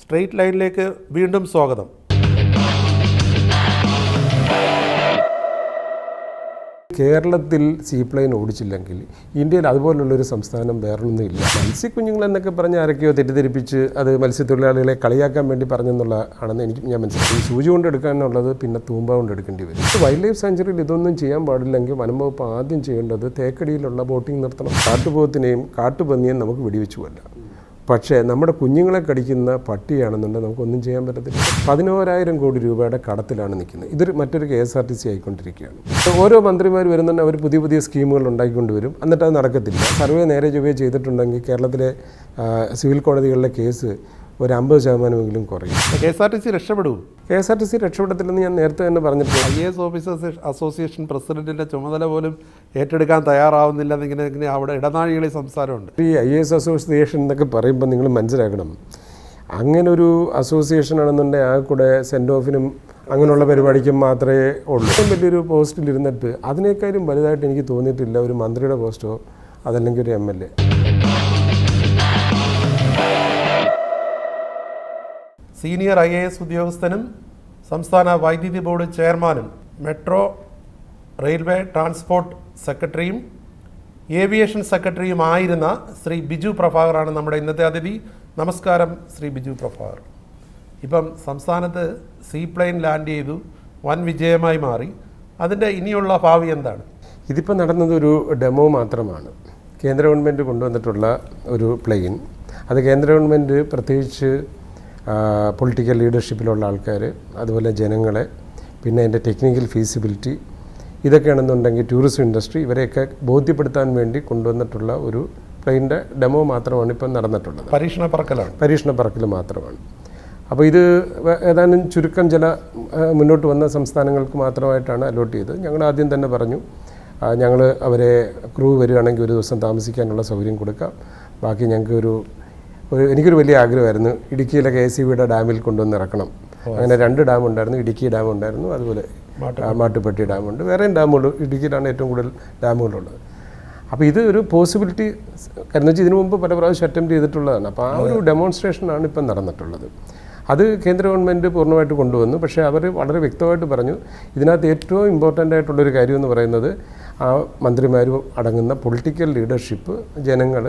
Straight ലൈനിലേക്ക് വീണ്ടും സ്വാഗതം. കേരളത്തിൽ സീപ്ലെയിൻ ഓടിച്ചില്ലെങ്കിൽ ഇന്ത്യയിൽ അതുപോലുള്ളൊരു സംസ്ഥാനം വേറൊന്നും ഇല്ല. മത്സ്യക്കുഞ്ഞുങ്ങൾ എന്നൊക്കെ പറഞ്ഞ് ആരൊക്കെയോ തെറ്റിദ്ധരിപ്പിച്ച് അത് മത്സ്യത്തൊഴിലാളികളെ കളിയാക്കാൻ വേണ്ടി പറഞ്ഞെന്നുള്ള ആണെന്ന് ഞാൻ മനസ്സിലാക്കി. സൂചി കൊണ്ട് എടുക്കാനുള്ളത് പിന്നെ തൂമ്പ കൊണ്ട് എടുക്കേണ്ടി വരും. വൈൽഡ് ലൈഫ് സാങ്ച്വറിയിൽ ഇതൊന്നും ചെയ്യാൻ പാടില്ലെങ്കിൽ വനം വകുപ്പ് ആദ്യം ചെയ്യേണ്ടത് തേക്കടിയിലുള്ള ബോട്ടിംഗ് നിർത്തണം. കാട്ടുപോത്തിനെയും കാട്ടുപന്നിയെയും നമുക്ക് വെടിവെച്ചു കൊല്ലാം. പക്ഷേ നമ്മുടെ കുഞ്ഞുങ്ങളെ കടിക്കുന്ന പട്ടിയാണെന്നുണ്ടെങ്കിൽ നമുക്കൊന്നും ചെയ്യാൻ പറ്റത്തില്ല. 11,000 കോടി രൂപയുടെ കടത്തിലാണ് നിൽക്കുന്നത്. ഇതൊരു മറ്റൊരു KSRTC ആയിക്കൊണ്ടിരിക്കുകയാണ്. ഓരോ മന്ത്രിമാർ വരുന്നുണ്ട്, അവർ പുതിയ പുതിയ സ്കീമുകൾ ഉണ്ടാക്കിക്കൊണ്ട് വരും. എന്നിട്ട് അത് നടക്കത്തില്ല. സർവേ നേരെ ചൊവ്വേ ചെയ്തിട്ടുണ്ടെങ്കിൽ കേരളത്തിലെ സിവിൽ കോടതികളിലെ കേസ് ഒരു 50% കുറയും. KSRTC രക്ഷപ്പെടും. KSRTC രക്ഷപ്പെടത്തില്ലെന്ന് ഞാൻ നേരത്തെ തന്നെ പറഞ്ഞിട്ടുണ്ട്. IAS ഓഫീസേഴ്സ് അസോസിയേഷൻ പ്രസിഡന്റിൻ്റെ ചുമതല പോലും ഏറ്റെടുക്കാൻ തയ്യാറാവുന്നില്ല എന്നിങ്ങനെ അവിടെ ഇടനാഴികളിൽ സംസാരമുണ്ട്. ഈ IAS അസോസിയേഷൻ എന്നൊക്കെ പറയുമ്പോൾ നിങ്ങൾ മനസ്സിലാക്കണം, അങ്ങനൊരു അസോസിയേഷൻ ആണെന്നുണ്ടെങ്കിൽ ആ കൂടെ സെൻഡ് ഓഫിനും അങ്ങനെയുള്ള പരിപാടിക്കും മാത്രമേ ഉള്ളൂ. ഏറ്റവും വലിയൊരു പോസ്റ്റിലിരുന്നിട്ട് അതിനേക്കാളും വലുതായിട്ട് എനിക്ക് തോന്നിയിട്ടില്ല ഒരു മന്ത്രിയുടെ പോസ്റ്റോ അതല്ലെങ്കിൽ ഒരു MLA. സീനിയർ IAS ഉദ്യോഗസ്ഥനും സംസ്ഥാന വൈദ്യുതി ബോർഡ് ചെയർമാനും മെട്രോ റെയിൽവേ ട്രാൻസ്പോർട്ട് സെക്രട്ടറിയും ഏവിയേഷൻ സെക്രട്ടറിയുമായിരുന്ന ശ്രീ ബിജു പ്രഭാകറാണ് നമ്മുടെ ഇന്നത്തെ അതിഥി. നമസ്കാരം ശ്രീ ബിജു പ്രഭാകർ. ഇപ്പം സംസ്ഥാനത്ത് സീപ്ലെയിൻ ലാൻഡ് ചെയ്തു, വൻ വിജയമായി മാറി. അതിൻ്റെ ഇനിയുള്ള ഭാവി എന്താണ്? ഇതിപ്പോൾ നടന്നത് ഒരു ഡെമോ മാത്രമാണ്. കേന്ദ്ര ഗവൺമെൻറ് കൊണ്ടുവന്നിട്ടുള്ള ഒരു പ്ലെയിൻ. അത് കേന്ദ്ര ഗവൺമെൻറ് പ്രത്യേകിച്ച് പൊളിറ്റിക്കൽ ലീഡർഷിപ്പിലുള്ള ആൾക്കാർ, അതുപോലെ ജനങ്ങളെ, പിന്നെ അതിൻ്റെ ടെക്നിക്കൽ ഫീസിബിലിറ്റി, ഇതൊക്കെയാണെന്നുണ്ടെങ്കിൽ ടൂറിസം ഇൻഡസ്ട്രി, ഇവരെയൊക്കെ ബോധ്യപ്പെടുത്താൻ വേണ്ടി കൊണ്ടുവന്നിട്ടുള്ള ഒരു പ്ലെയിൻ്റെ ഡെമോ മാത്രമാണ് ഇപ്പം നടന്നിട്ടുള്ളത്. പരീക്ഷണ പറക്കൽ മാത്രമാണ്. അപ്പോൾ ഇത് ഏതാനും ചുരുക്കം ചില മുന്നോട്ട് വന്ന സംസ്ഥാനങ്ങൾക്ക് മാത്രമായിട്ടാണ് അലോട്ട് ചെയ്തത്. ഞങ്ങൾ ആദ്യം തന്നെ പറഞ്ഞു, ഞങ്ങൾ അവരെ ക്രൂ വരികയാണെങ്കിൽ ഒരു ദിവസം താമസിക്കാനുള്ള സൗകര്യം കൊടുക്കാം. ബാക്കി ഞങ്ങൾക്ക് എനിക്കൊരു വലിയ ആഗ്രഹമായിരുന്നു ഇടുക്കിയിലെ KCBയുടെ ഡാമിൽ കൊണ്ടുവന്ന് ഇറക്കണം. അങ്ങനെ 2 ഡാം ഉണ്ടായിരുന്നു. ഇടുക്കി ഡാം ഉണ്ടായിരുന്നു, അതുപോലെ മാട്ടുപ്പെട്ടി ഡാമുണ്ട്. വേറെയും ഡാമുകൾ ഇടുക്കിയിലാണ് ഏറ്റവും കൂടുതൽ ഡാമുകളുള്ളത്. അപ്പോൾ ഇത് ഒരു പോസിബിലിറ്റി കാരണം വെച്ചാൽ ഇതിനു മുമ്പ് പല പ്രാവശ്യം അറ്റംപ്റ്റ് ചെയ്തിട്ടുള്ളതാണ്. അപ്പോൾ ആ ഒരു ഡെമോൺസ്ട്രേഷനാണ് ഇപ്പം നടന്നിട്ടുള്ളത്. അത് കേന്ദ്ര ഗവൺമെൻറ് പൂർണ്ണമായിട്ട് കൊണ്ടുവന്നു. പക്ഷേ അവർ വളരെ വ്യക്തമായിട്ട് പറഞ്ഞു, ഇതിനകത്ത് ഏറ്റവും ഇമ്പോർട്ടൻ്റ് ആയിട്ടുള്ളൊരു കാര്യം എന്ന് പറയുന്നത് ആ മന്ത്രിമാരും അടങ്ങുന്ന പൊളിറ്റിക്കൽ ലീഡർഷിപ്പ്, ജനങ്ങൾ,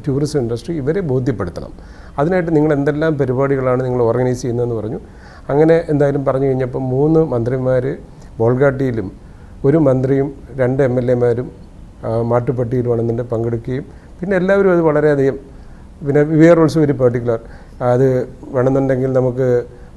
ടൂറിസം ഇൻഡസ്ട്രി, ഇവരെ ബോധ്യപ്പെടുത്തണം. അതിനായിട്ട് നിങ്ങൾ എന്തെല്ലാം പരിപാടികളാണ് നിങ്ങൾ ഓർഗനൈസ് ചെയ്യുന്നതെന്ന് പറഞ്ഞു. അങ്ങനെ എന്തായാലും പറഞ്ഞു കഴിഞ്ഞപ്പോൾ 3 മന്ത്രിമാർ ബോൾഗാട്ടിയിലും 1 മന്ത്രിയും 2 MLAമാരും മാട്ടുപ്പെട്ടിയിലുമാണെന്നുണ്ടെങ്കിൽ പങ്കെടുക്കുകയും പിന്നെ എല്ലാവരും അത് വളരെയധികം പിന്നെ we are also very particular. അത് വേണമെന്നുണ്ടെങ്കിൽ നമുക്ക്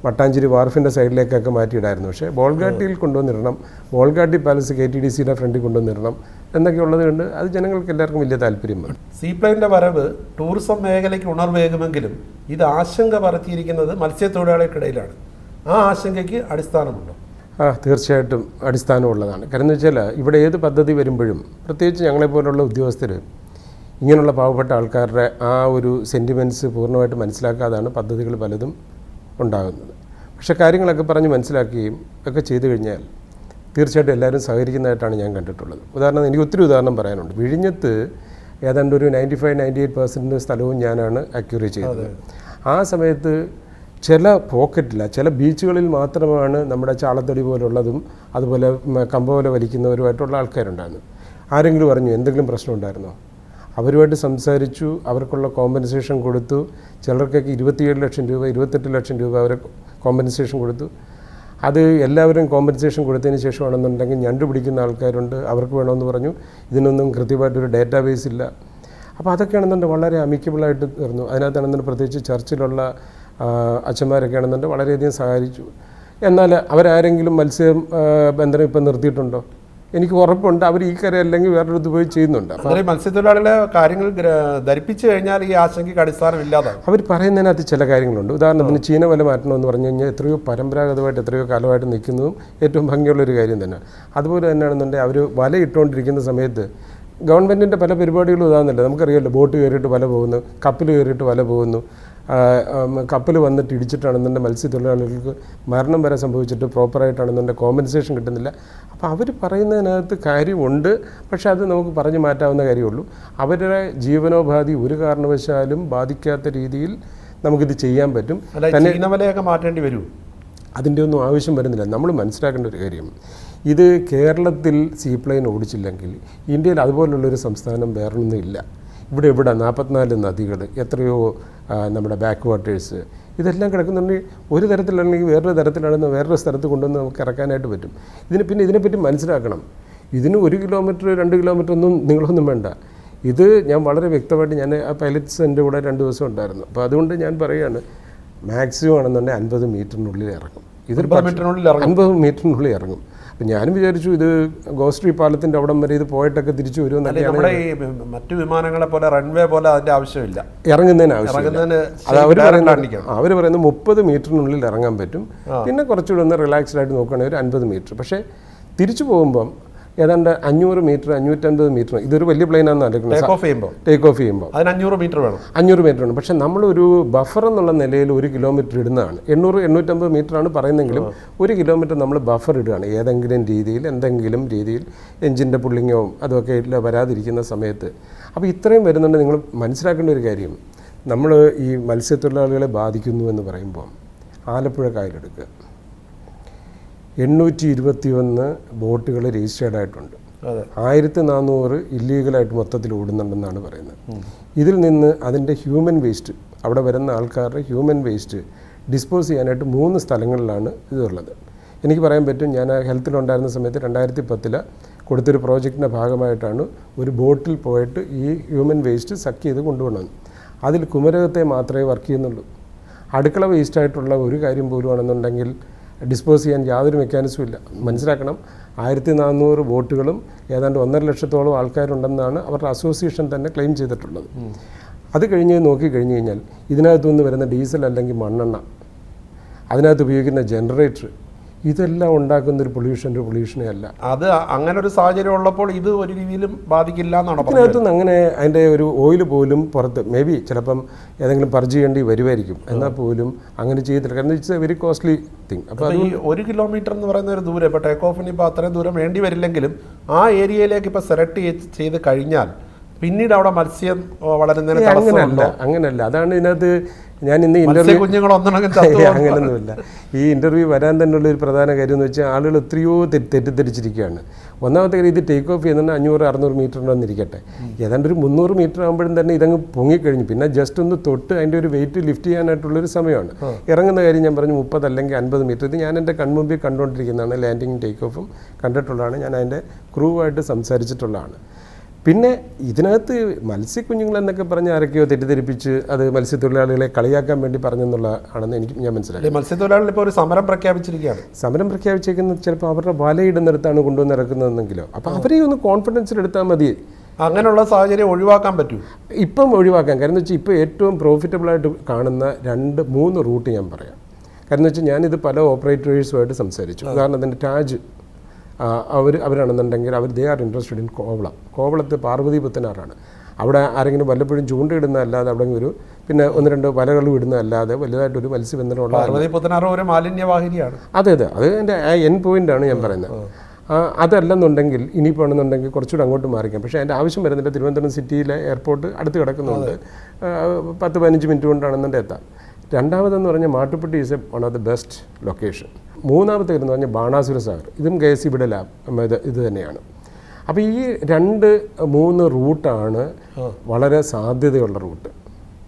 മട്ടാഞ്ചേരി വാർഫിൻ്റെ സൈഡിലേക്കൊക്കെ മാറ്റിയിടായിരുന്നു. പക്ഷേ ബോൾഗാട്ടിയിൽ കൊണ്ടുവന്നിടണം, ബോൾഗാട്ടി പാലസ് KTDCയുടെ ഫ്രണ്ടിൽ കൊണ്ടുവന്നിടണം എന്നൊക്കെ ഉള്ളത് കൊണ്ട് അത് ജനങ്ങൾക്ക് എല്ലാവർക്കും വലിയ താല്പര്യമാണ്. സീപ്ലെയിൻ്റെ വരവ് ടൂറിസം മേഖലയ്ക്ക് ഉണർവേകുമെങ്കിലും ഇത് ആശങ്ക പരത്തിയിരിക്കുന്നത് മത്സ്യത്തൊഴിലാളികൾക്കിടയിലാണ്. ആ ആശങ്കയ്ക്ക് അടിസ്ഥാനമുണ്ടോ? തീർച്ചയായിട്ടും അടിസ്ഥാനമുള്ളതാണ്. കാരണം എന്ന് വെച്ചാൽ ഇവിടെ ഏത് പദ്ധതി വരുമ്പോഴും പ്രത്യേകിച്ച് ഞങ്ങളെപ്പോലുള്ള ഉദ്യോഗസ്ഥർ ഇങ്ങനെയുള്ള പാവപ്പെട്ട ആൾക്കാരുടെ ആ ഒരു സെൻറ്റിമെൻറ്റ്സ് പൂർണ്ണമായിട്ട് മനസ്സിലാക്കാതാണ് പദ്ധതികൾ പലതും ഉണ്ടാകുന്നത്. പക്ഷേ കാര്യങ്ങളൊക്കെ പറഞ്ഞ് മനസ്സിലാക്കുകയും ഒക്കെ ചെയ്തു കഴിഞ്ഞാൽ തീർച്ചയായിട്ടും എല്ലാവരും സഹകരിക്കുന്നതായിട്ടാണ് ഞാൻ കണ്ടിട്ടുള്ളത്. ഉദാഹരണം എനിക്ക് ഒത്തിരി ഉദാഹരണം പറയാനുണ്ട്. വിഴിഞ്ഞത്ത് ഏതാണ്ട് ഒരു 95-98% സ്ഥലവും ഞാനാണ് അക്യൂർ ചെയ്തത്. ആ സമയത്ത് ചില പോക്കറ്റില്ല, ചില ബീച്ചുകളിൽ മാത്രമാണ് നമ്മുടെ ചാളത്തടി പോലുള്ളതും അതുപോലെ കമ്പ പോലെ വലിക്കുന്നവരുമായിട്ടുള്ള ആൾക്കാരുണ്ടായിരുന്നു. ആരെങ്കിലും പറഞ്ഞു എന്തെങ്കിലും പ്രശ്നം ഉണ്ടായിരുന്നോ? അവരുമായിട്ട് സംസാരിച്ചു, അവർക്കുള്ള കോമ്പൻസേഷൻ കൊടുത്തു. ചിലർക്കൊക്കെ 27 ലക്ഷം രൂപ 28 ലക്ഷം രൂപ അവരെ കോമ്പൻസേഷൻ കൊടുത്തു. അത് എല്ലാവരും കോമ്പൻസേഷൻ കൊടുത്തതിന് ശേഷമാണെന്നുണ്ടെങ്കിൽ ഞണ്ട് പിടിക്കുന്ന ആൾക്കാരുണ്ട്, അവർക്ക് വേണമെന്ന് പറഞ്ഞു. ഇതിനൊന്നും കൃത്യമായിട്ടൊരു ഡേറ്റാബേസ് ഇല്ല. അപ്പോൾ അതൊക്കെയാണെന്നുണ്ടെങ്കിൽ വളരെ അമിക്കബിളായിട്ട് തീർന്നു. അതിനകത്താണെന്നുണ്ടെങ്കിൽ പ്രത്യേകിച്ച് ചർച്ചിലുള്ള അച്ഛന്മാരൊക്കെ ആണെന്നുണ്ടെങ്കിൽ വളരെയധികം സഹായിച്ചു. എന്നാൽ അവരാരെങ്കിലും മത്സ്യബന്ധനം ഇപ്പം നിർത്തിയിട്ടുണ്ടോ? എനിക്ക് ഉറപ്പുണ്ട് അവർ ഈ കര അല്ലെങ്കിൽ വേറൊരിടത്ത് പോയി ചെയ്യുന്നുണ്ട്. അപ്പോൾ മത്സ്യത്തൊഴിലാളികളെ കാര്യങ്ങൾ ധരിപ്പിച്ചു കഴിഞ്ഞാൽ ഈ ആശങ്കയ്ക്ക് അടിസ്ഥാനമില്ലാതാണ്. അവർ പറയുന്നതിനകത്ത് ചില കാര്യങ്ങളുണ്ട്. ഉദാഹരണത്തിന് ചീന വല മാറ്റണമെന്ന് പറഞ്ഞു കഴിഞ്ഞാൽ എത്രയോ പരമ്പരാഗതമായിട്ട് എത്രയോ കാലമായിട്ട് നിൽക്കുന്നതും ഏറ്റവും ഭംഗിയുള്ളൊരു കാര്യം തന്നെ. അതുപോലെ തന്നെയാണെന്നുണ്ടെങ്കിൽ അവർ വല ഇട്ടുകൊണ്ടിരിക്കുന്ന സമയത്ത് ഗവൺമെൻറ്റിൻ്റെ പല പരിപാടികളും ഇതാകുന്നില്ല. നമുക്കറിയാമല്ലോ, ബോട്ട് കയറിയിട്ട് വല പോകുന്നു, കപ്പൽ കയറിയിട്ട് വല പോകുന്നു. കപ്പൽ വന്നിട്ട് ഇടിച്ചിട്ടാണെന്നുണ്ടെങ്കിൽ മത്സ്യത്തൊഴിലാളികൾക്ക് മരണം വരെ സംഭവിച്ചിട്ട് പ്രോപ്പറായിട്ടാണെന്നുണ്ടെങ്കിൽ കോമ്പൻസേഷൻ കിട്ടുന്നില്ല. അപ്പോൾ അവർ പറയുന്നതിനകത്ത് കാര്യമുണ്ട്. പക്ഷേ അത് നമുക്ക് പറഞ്ഞു മാറ്റാവുന്ന കാര്യമുള്ളൂ. അവരുടെ ജീവനോപാധി ഒരു കാരണവശാലും ബാധിക്കാത്ത രീതിയിൽ നമുക്കിത് ചെയ്യാൻ പറ്റും. ചീനവലയൊക്കെ മാറ്റേണ്ടി വരും. അതിൻ്റെ ഒന്നും ആവശ്യം വരുന്നില്ല. നമ്മൾ മനസ്സിലാക്കേണ്ട ഒരു കാര്യം, ഇത് കേരളത്തിൽ സീപ്ലെയിൻ ഓടിച്ചില്ലെങ്കിൽ ഇന്ത്യയിൽ അതുപോലുള്ളൊരു സംസ്ഥാനം വേറൊന്നും ഇല്ല. ഇവിടെ 44 നദികൾ, എത്രയോ നമ്മുടെ ബാക്ക് വാട്ടേഴ്സ്, ഇതെല്ലാം കിടക്കുന്നുണ്ടെങ്കിൽ ഒരു തരത്തിലല്ലെങ്കിൽ വേറൊരു തരത്തിലാണെന്ന് വേറൊരു സ്ഥലത്ത് കൊണ്ടുവന്ന് നമുക്ക് ഇറക്കാനായിട്ട് പറ്റും. ഇതിനെപ്പറ്റി മനസ്സിലാക്കണം. ഇതിന് 1 കിലോമീറ്റർ 2 കിലോമീറ്റർ ഒന്നും നിങ്ങളൊന്നും വേണ്ട. ഇത് ഞാൻ വളരെ വ്യക്തമായിട്ട് ഞാൻ ആ പൈലറ്റ്സ് എൻ്റെ കൂടെ 2 ദിവസം ഉണ്ടായിരുന്നു. അപ്പോൾ അതുകൊണ്ട് ഞാൻ പറയുകയാണ്, മാക്സിമം ആണെന്നുണ്ടെങ്കിൽ 50 മീറ്ററിനുള്ളിൽ ഇറങ്ങും. ഇതൊരു 50 മീറ്ററിനുള്ളിൽ ഇറങ്ങും. അപ്പം ഞാനും വിചാരിച്ചു ഇത് ഗോശ്രീ പാലത്തിൻ്റെ അവിടം വരെ ഇത് പോയിട്ടൊക്കെ തിരിച്ചു വരുമെന്നൊക്കെയാണ്. മറ്റു വിമാനങ്ങളെ പോലെ റൺവേ പോലെ അതിൻ്റെ ആവശ്യമില്ല, ഇറങ്ങുന്നതിന് ആവശ്യമില്ല. അത് അവർ പറയുന്നത് 30 മീറ്ററിനുള്ളിൽ ഇറങ്ങാൻ പറ്റും. പിന്നെ കുറച്ചുകൂടെ ഒന്ന് റിലാക്സ്ഡ് ആയിട്ട് നോക്കുകയാണെങ്കിൽ ഒരു 50 മീറ്റർ. പക്ഷേ തിരിച്ചു പോകുമ്പം ഏതാണ്ട് 500 മീറ്റർ 550 മീറ്റർ. ഇതൊരു വലിയ പ്ലെയിനാണെന്ന് ആലോചിക്കുന്നത്. ടേക്ക് ഓഫ് ചെയ്യുമ്പോൾ 500 മീറ്റർ വേണം. 500 മീറ്റർ വേണം. പക്ഷേ നമ്മളൊരു ബഫർ എന്നുള്ള നിലയിൽ 1 കിലോമീറ്റർ ഇടുന്നതാണ്. 800-850 മീറ്ററാണ് പറയുന്നെങ്കിലും 1 കിലോമീറ്റർ നമ്മൾ ബഫർ ഇടുകയാണ്. ഏതെങ്കിലും രീതിയിൽ എഞ്ചിൻ്റെ പുള്ളിങ്ങോ അതൊക്കെ വരാതിരിക്കുന്ന സമയത്ത്. അപ്പോൾ ഇത്രയും വരുന്നുണ്ട്. നിങ്ങൾ മനസ്സിലാക്കേണ്ട ഒരു കാര്യം, നമ്മൾ ഈ മത്സ്യത്തൊഴിലാളികളെ ബാധിക്കുന്നു എന്ന് പറയുമ്പോൾ ആലപ്പുഴ കായലെടുക്കുക, 821 ബോട്ടുകൾ രജിസ്റ്റേർഡ് ആയിട്ടുണ്ട്. 1400 ഇല്ലീഗലായിട്ട് മൊത്തത്തിൽ ഓടുന്നുണ്ടെന്നാണ് പറയുന്നത്. ഇതിൽ നിന്ന് അതിൻ്റെ ഹ്യൂമൻ വേസ്റ്റ്, അവിടെ വരുന്ന ആൾക്കാരുടെ ഹ്യൂമൻ വേസ്റ്റ് ഡിസ്പോസ് ചെയ്യാനായിട്ട് 3 സ്ഥലങ്ങളിലാണ് ഇതുള്ളത്. എനിക്ക് പറയാൻ പറ്റും, ഞാൻ ഹെൽത്തിലുണ്ടായിരുന്ന സമയത്ത് 2010 കൊടുത്തൊരു പ്രോജക്റ്റിൻ്റെ ഭാഗമായിട്ടാണ് ഒരു ബോട്ടിൽ പോയിട്ട് ഈ ഹ്യൂമൻ വേസ്റ്റ് സക്ക് ചെയ്ത് കൊണ്ടുപോകണം. അതിൽ കുമരകത്തെ മാത്രമേ വർക്ക് ചെയ്യുന്നുള്ളൂ. അടുക്കള വേസ്റ്റായിട്ടുള്ള ഒരു കാര്യം പോലും ആണെന്നുണ്ടെങ്കിൽ ഡിസ്പോസ് ചെയ്യാൻ യാതൊരു മെക്കാനിസവും ഇല്ല. മനസ്സിലാക്കണം, 1400 ബോട്ടുകളും ഏതാണ്ട് 1.5 ലക്ഷത്തോളം ആൾക്കാരുണ്ടെന്നാണ് അവരുടെ അസോസിയേഷൻ തന്നെ ക്ലെയിം ചെയ്തിട്ടുള്ളത്. അത് നോക്കിക്കഴിഞ്ഞ് കഴിഞ്ഞാൽ ഇതിനകത്തുനിന്ന് വരുന്ന ഡീസൽ അല്ലെങ്കിൽ മണ്ണെണ്ണ, അതിനകത്ത് ഉപയോഗിക്കുന്ന ജനറേറ്റർ, ഇതെല്ലാം ഉണ്ടാക്കുന്ന ഒരു പൊല്യൂഷനെ അല്ല. അത് അങ്ങനെ ഒരു സാഹചര്യം ഉള്ളപ്പോൾ ഇത് ഒരു രീതിയിലും ബാധിക്കില്ല എന്നാണ്. ഇതിനകത്തുനിന്ന് അങ്ങനെ അതിൻ്റെ ഒരു ഓയിൽ പോലും പുറത്ത് മേ ബി ചിലപ്പം ഏതെങ്കിലും പർജ് ചെയ്യേണ്ടി വരുമായിരിക്കും. എന്നാൽ പോലും അങ്ങനെ ചെയ്തില്ല. കാരണം it's A very costly thing. അപ്പോൾ ഈ 1 കിലോമീറ്റർ എന്ന് പറയുന്ന ഒരു ദൂരം, ഇപ്പോൾ ടേക്ക് ഓഫിന് ഇപ്പോൾ അത്രയും ദൂരം വേണ്ടി വരില്ലെങ്കിലും ആ ഏരിയയിലേക്ക് ഇപ്പോൾ സെലക്ട് ചെയ്ത് കഴിഞ്ഞാൽ പിന്നീട് അവിടെ മത്സ്യം വളരുന്നതിന് അങ്ങനെയല്ല. അതാണ് ഇതിനകത്ത് ഞാൻ ഇന്ന് ഇന്റർവ്യൂ അങ്ങനെയൊന്നുമില്ല. ഈ ഇന്റർവ്യൂ വരാൻ തന്നെയുള്ള ഒരു പ്രധാന കാര്യം എന്ന് വെച്ചാൽ ആളുകൾ എത്രയോ തെറ്റിദ്ധരിച്ചിരിക്കുകയാണ്. ഒന്നാമത്തെ കാര്യം, ഇത് ടേക്ക് ഓഫ് ചെയ്യുന്നത് 500-600 മീറ്ററിനെന്നിരിക്കട്ടെ, ഏതാണ്ട് ഒരു 300 മീറ്റർ ആകുമ്പോഴും തന്നെ ഇതങ്ങ് പൊങ്ങിക്കഴിഞ്ഞു. പിന്നെ ജസ്റ്റ് ഒന്ന് തൊട്ട് അതിൻ്റെ ഒരു വെയിറ്റ് ലിഫ്റ്റ് ചെയ്യാനായിട്ടുള്ളൊരു സമയമാണ്. ഇറങ്ങുന്ന കാര്യം ഞാൻ പറഞ്ഞു 30 അല്ലെങ്കിൽ 50 മീറ്റർ. ഇത് ഞാൻ എൻ്റെ കൺമുമ്പിൽ കണ്ടുകൊണ്ടിരിക്കുന്നതാണ്. ലാൻഡിങ്ങും ടേക്ക് ഓഫും കണ്ടിട്ടുള്ളതാണ്. ഞാൻ അതിൻ്റെ ക്രൂവായിട്ട് സംസാരിച്ചിട്ടുള്ളതാണ്. പിന്നെ ഇതിനകത്ത് മത്സ്യക്കുഞ്ഞുങ്ങൾ എന്നൊക്കെ പറഞ്ഞ് ആരൊക്കെയോ തെറ്റിദ്ധരിപ്പിച്ച് അത് മത്സ്യത്തൊഴിലാളികളെ കളിയാക്കാൻ വേണ്ടി പറഞ്ഞെന്നുള്ള ആണെന്ന് ഞാൻ മനസ്സിലാക്കി. മത്സ്യത്തൊഴിലാളികൾ ഇപ്പോൾ ഒരു സമരം പ്രഖ്യാപിച്ചിരിക്കുകയാണ്. സമരം പ്രഖ്യാപിച്ചേക്കുന്നത് ചിലപ്പോൾ അവരുടെ വലയിടുന്നിടത്താണ് കൊണ്ടുവന്ന് ഇറക്കുന്നതെന്നെങ്കിലോ. അപ്പോൾ അവരെ ഒന്ന് കോൺഫിഡൻസിലെടുത്താൽ മതി. അങ്ങനെയുള്ള സാഹചര്യം ഒഴിവാക്കാൻ പറ്റും. ഇപ്പം ഒഴിവാക്കാൻ കാരണം എന്ന് വെച്ചാൽ ഇപ്പോൾ ഏറ്റവും പ്രോഫിറ്റബിളായിട്ട് കാണുന്ന 2-3 റൂട്ട് ഞാൻ പറയാം. കാരണം എന്ന് വെച്ചാൽ ഞാനിത് പല ഓപ്പറേറ്റേഴ്സുമായിട്ട് സംസാരിച്ചു. ഉദാഹരണത്തിന് ടാജ് അവരാണെന്നുണ്ടെങ്കിൽ ദേ ആർ ഇൻട്രസ്റ്റഡ് ഇൻ കോവളത്ത് പാർവതി പുത്തനാറാണ്. അവിടെ ആരെങ്കിലും വല്ലപ്പോഴും ചൂണ്ടയിടുന്നതല്ലാതെ അവിടെ ഒരു പിന്നെ 1-2 വലകളും ഇടുന്നതല്ലാതെ വലുതായിട്ടൊരു മത്സ്യബന്ധനമുള്ള ഒരു മാലിന്യവാഹിനിയാണ്. അതെ അത് എൻ്റെ എൻ പോയിൻ്റാണ് ഞാൻ പറയുന്നത്. അതല്ലെന്നുണ്ടെങ്കിൽ ഇനിയിപ്പോൾ ആണെന്നുണ്ടെങ്കിൽ കുറച്ചുകൂടെ അങ്ങോട്ട് മാറിക്കാം. പക്ഷേ അതിൻ്റെ ആവശ്യം വരുന്നില്ല. തിരുവനന്തപുരം സിറ്റിയിലെ എയർപോർട്ട് അടുത്ത് കിടക്കുന്നുണ്ട്. 10-15 മിനിറ്റ് കൊണ്ടാണെന്നുണ്ടെങ്കിൽ എത്താം. രണ്ടാമതെന്ന് പറഞ്ഞാൽ Mattupetty is one of the best location. മൂന്നാമത്തെ എന്ന് പറഞ്ഞാൽ ബാണാസുര സാഗർ, ഇതും KSEBിയുടെ ഇത് തന്നെയാണ്. അപ്പോൾ ഈ 2-3 റൂട്ടാണ് വളരെ സാധ്യതയുള്ള റൂട്ട്.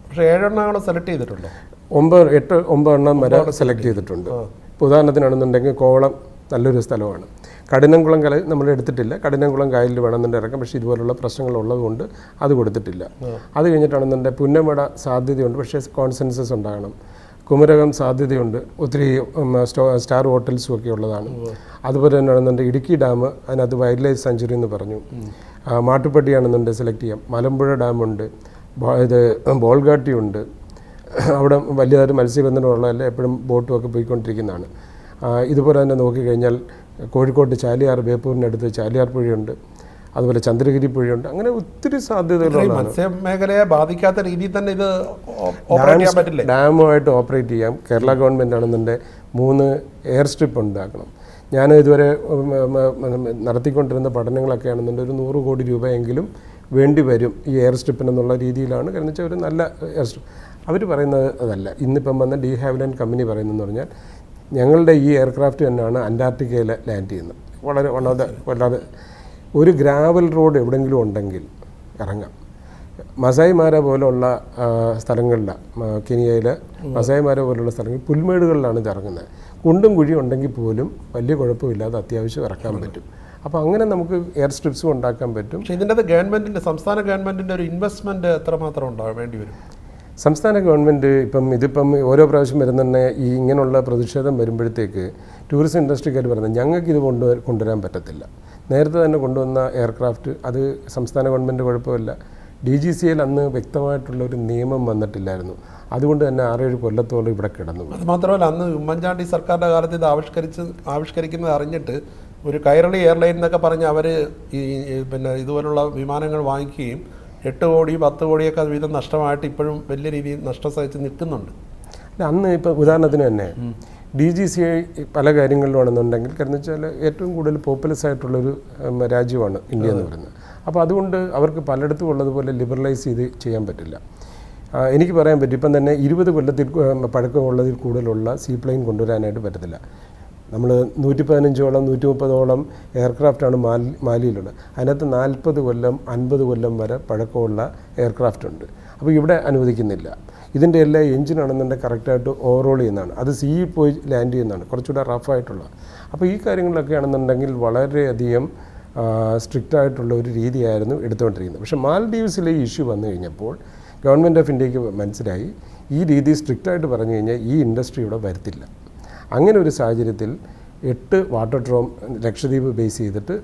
പക്ഷേ 7 എണ്ണം സെലക്ട് ചെയ്തിട്ടുണ്ട്. 9 എണ്ണം വരെ സെലക്ട് ചെയ്തിട്ടുണ്ട്. ഇപ്പോൾ ഉദാഹരണത്തിനാണെന്നുണ്ടെങ്കിൽ കോവളം നല്ലൊരു സ്ഥലമാണ്. കഠിനംകുളം നമ്മൾ എടുത്തിട്ടില്ല. കഠിനംകുളം കായലിൽ വേണമെന്നുണ്ടെങ്കിൽ ഇറക്കാം. പക്ഷേ ഇതുപോലുള്ള പ്രശ്നങ്ങളുള്ളതുകൊണ്ട് അത് കൊടുത്തിട്ടില്ല. അത് കഴിഞ്ഞിട്ടാണെന്നുണ്ടെങ്കിൽ പുന്നമട സാധ്യതയുണ്ട്. പക്ഷേ കോൺസെൻസസ് ഉണ്ടാകണം. കുമരകം സാധ്യതയുണ്ട്. ഒത്തിരി സ്റ്റാർ ഹോട്ടൽസും ഒക്കെ ഉള്ളതാണ്. അതുപോലെ തന്നെ ആണെന്നുണ്ടെങ്കിൽ ഇടുക്കി ഡാം, അതിനകത്ത് വൈൽഡ് ലൈഫ് സാങ്ച്വറി എന്ന് പറഞ്ഞു. മാട്ടുപ്പെട്ടിയാണെന്നുണ്ടെങ്കിൽ സെലക്ട് ചെയ്യാം. മലമ്പുഴ ഡാമുണ്ട്. ഇത് ബോൾഗാട്ടിയുണ്ട്. അവിടെ വലിയതായിട്ട് മത്സ്യബന്ധനമുള്ളതല്ല, എപ്പോഴും ബോട്ടും ഒക്കെ പോയിക്കൊണ്ടിരിക്കുന്നതാണ്. ഇതുപോലെ തന്നെ നോക്കിക്കഴിഞ്ഞാൽ കോഴിക്കോട്ട് ചാലിയാർ, ബേപ്പൂരിനടുത്ത് ചാലിയാർ പുഴയുണ്ട്. അതുപോലെ ചന്ദ്രഗിരി പുഴയുണ്ട്. അങ്ങനെ ഒത്തിരി സാധ്യതകളുള്ള മത്സ്യമേഖലയെ ബാധിക്കാത്ത രീതിയിൽ തന്നെ ഇത് ഡാമുമായിട്ട് ഓപ്പറേറ്റ് ചെയ്യാം. കേരള ഗവൺമെൻറ് ആണെന്നുണ്ടെങ്കിൽ 3 എയർ സ്ട്രിപ്പ് ഉണ്ടാക്കണം. ഞാൻ ഇതുവരെ നടത്തിക്കൊണ്ടിരുന്ന പഠനങ്ങളൊക്കെ ആണെന്നുണ്ടെങ്കിൽ ഒരു 100 കോടി രൂപയെങ്കിലും വേണ്ടി വരും ഈ എയർ സ്ട്രിപ്പിനെന്നുള്ള രീതിയിലാണ്. കാരണം വെച്ചാൽ ഒരു നല്ല എയർ സ്ട്രിപ്പ് അവർ പറയുന്നത് അതല്ല. ഇന്നിപ്പം വന്ന ഡി ഹാവിലൻഡ് കമ്പനി പറയുന്നതെന്ന് പറഞ്ഞാൽ ഞങ്ങളുടെ ഈ എയർക്രാഫ്റ്റ് തന്നെയാണ് അന്റാർട്ടിക്കയിൽ ലാൻഡ് ചെയ്യുന്നത്. വളരെ ഒരു ഗ്രാവൽ റോഡ് എവിടെയെങ്കിലും ഉണ്ടെങ്കിൽ ഇറങ്ങാം. മസായിമാര പോലുള്ള സ്ഥലങ്ങളിലാണ്, കെനിയയിൽ മസായിമാര പോലുള്ള സ്ഥലങ്ങളിൽ പുൽമേടുകളിലാണ് ഇത് ഇറങ്ങുന്നത്. കുണ്ടും കുഴിയും ഉണ്ടെങ്കിൽ പോലും വലിയ കുഴപ്പമില്ലാതെ അത്യാവശ്യം ഇറക്കാൻ പറ്റും. അപ്പോൾ അങ്ങനെ നമുക്ക് എയർ സ്ട്രിപ്സും ഉണ്ടാക്കാൻ പറ്റും. പക്ഷേ ഇതിൻ്റെ ഗവൺമെൻറ്റിൻ്റെ, സംസ്ഥാന ഗവൺമെൻറ്റിൻ്റെ ഒരു ഇൻവെസ്റ്റ്മെൻറ്റ് എത്രമാത്രം വേണ്ടി വരും? സംസ്ഥാന ഗവൺമെൻറ് ഇതിപ്പം ഓരോ പ്രാവശ്യം വരുന്ന ഈ ഇങ്ങനെയുള്ള പ്രതിഷേധം വരുമ്പോഴത്തേക്ക് ടൂറിസം ഇൻഡസ്ട്രിക്കാർ പറയുന്നത് ഞങ്ങൾക്ക് ഇത് കൊണ്ടുവരാൻ പറ്റത്തില്ല. നേരത്തെ തന്നെ കൊണ്ടുവന്ന എയർക്രാഫ്റ്റ് അത് സംസ്ഥാന ഗവൺമെൻറ് കുഴപ്പമില്ല. DGCAയിൽ അന്ന് വ്യക്തമായിട്ടുള്ളൊരു നിയമം വന്നിട്ടില്ലായിരുന്നു. അതുകൊണ്ട് തന്നെ 6-7 കൊല്ലത്തോളം ഇവിടെ കിടന്നു. അത് മാത്രമല്ല, അന്ന് ഉമ്മൻചാണ്ടി സർക്കാരിൻ്റെ കാലത്ത് ഇത് ആവിഷ്കരിക്കുന്നത് അറിഞ്ഞിട്ട് ഒരു കൈരളി എയർലൈൻ എന്നൊക്കെ പറഞ്ഞ് അവർ ഈ ഇതുപോലുള്ള വിമാനങ്ങൾ വാങ്ങിക്കുകയും 8 കോടി 10 കോടിയൊക്കെ വീതം നഷ്ടമായിട്ട് ഇപ്പോഴും വലിയ രീതിയിൽ നഷ്ടം സഹിച്ച് നിൽക്കുന്നുണ്ട്. അന്ന് ഇപ്പോൾ ഉദാഹരണത്തിന് തന്നെ DGCA പല കാര്യങ്ങളിലാണെന്നുണ്ടെങ്കിൽ, കാരണം വെച്ചാൽ ഏറ്റവും കൂടുതൽ പോപ്പുലസ് ആയിട്ടുള്ളൊരു രാജ്യമാണ് ഇന്ത്യ എന്ന് പറയുന്നത്. അപ്പോൾ അതുകൊണ്ട് അവർക്ക് പലയിടത്തും ഉള്ളതുപോലെ ലിബറലൈസ് ചെയ്ത് ചെയ്യാൻ പറ്റില്ല. എനിക്ക് പറയാൻ പറ്റും, ഇപ്പം തന്നെ 20 കൊല്ലത്തിൽ പഴക്കമുള്ളതിൽ കൂടുതലുള്ള സീപ്ലെയിൻ കൊണ്ടുവരാനായിട്ട് പറ്റത്തില്ല. നമ്മൾ 115ഓളം 130ഓളം എയർക്രാഫ്റ്റാണ് മാലിയിലുള്ളത്. അതിനകത്ത് 40 കൊല്ലം 50 കൊല്ലം വരെ പഴക്കമുള്ള എയർക്രാഫ്റ്റ് ഉണ്ട്. അപ്പോൾ ഇവിടെ അനുവദിക്കുന്നില്ല. ഇതിൻ്റെ എല്ലാ എഞ്ചിനാണെന്നുണ്ടെങ്കിൽ കറക്റ്റായിട്ട് ഓവറോൾ ചെയ്യുന്നതാണ്. അത് സീയിൽ പോയി ലാൻഡ് ചെയ്യുന്നതാണ്, കുറച്ചുകൂടെ റഫായിട്ടുള്ള. അപ്പോൾ ഈ കാര്യങ്ങളിലൊക്കെ ആണെന്നുണ്ടെങ്കിൽ വളരെയധികം സ്ട്രിക്റ്റ് ആയിട്ടുള്ള ഒരു രീതിയായിരുന്നു എടുത്തുകൊണ്ടിരിക്കുന്നത്. പക്ഷേ മാൽഡീവ്സിലെ ഈ ഇഷ്യൂ വന്നു കഴിഞ്ഞപ്പോൾ ഗവൺമെൻറ് ഓഫ് ഇന്ത്യക്ക് മനസ്സിലായി ഈ രീതി സ്ട്രിക്റ്റായിട്ട് പറഞ്ഞു കഴിഞ്ഞാൽ ഈ ഇൻഡസ്ട്രി ഇവിടെ വരത്തില്ല. അങ്ങനെ ഒരു സാഹചര്യത്തിൽ 8 വാട്ടർ ഡ്രോം ലക്ഷദ്വീപ് ബേസ് ചെയ്തിട്ട്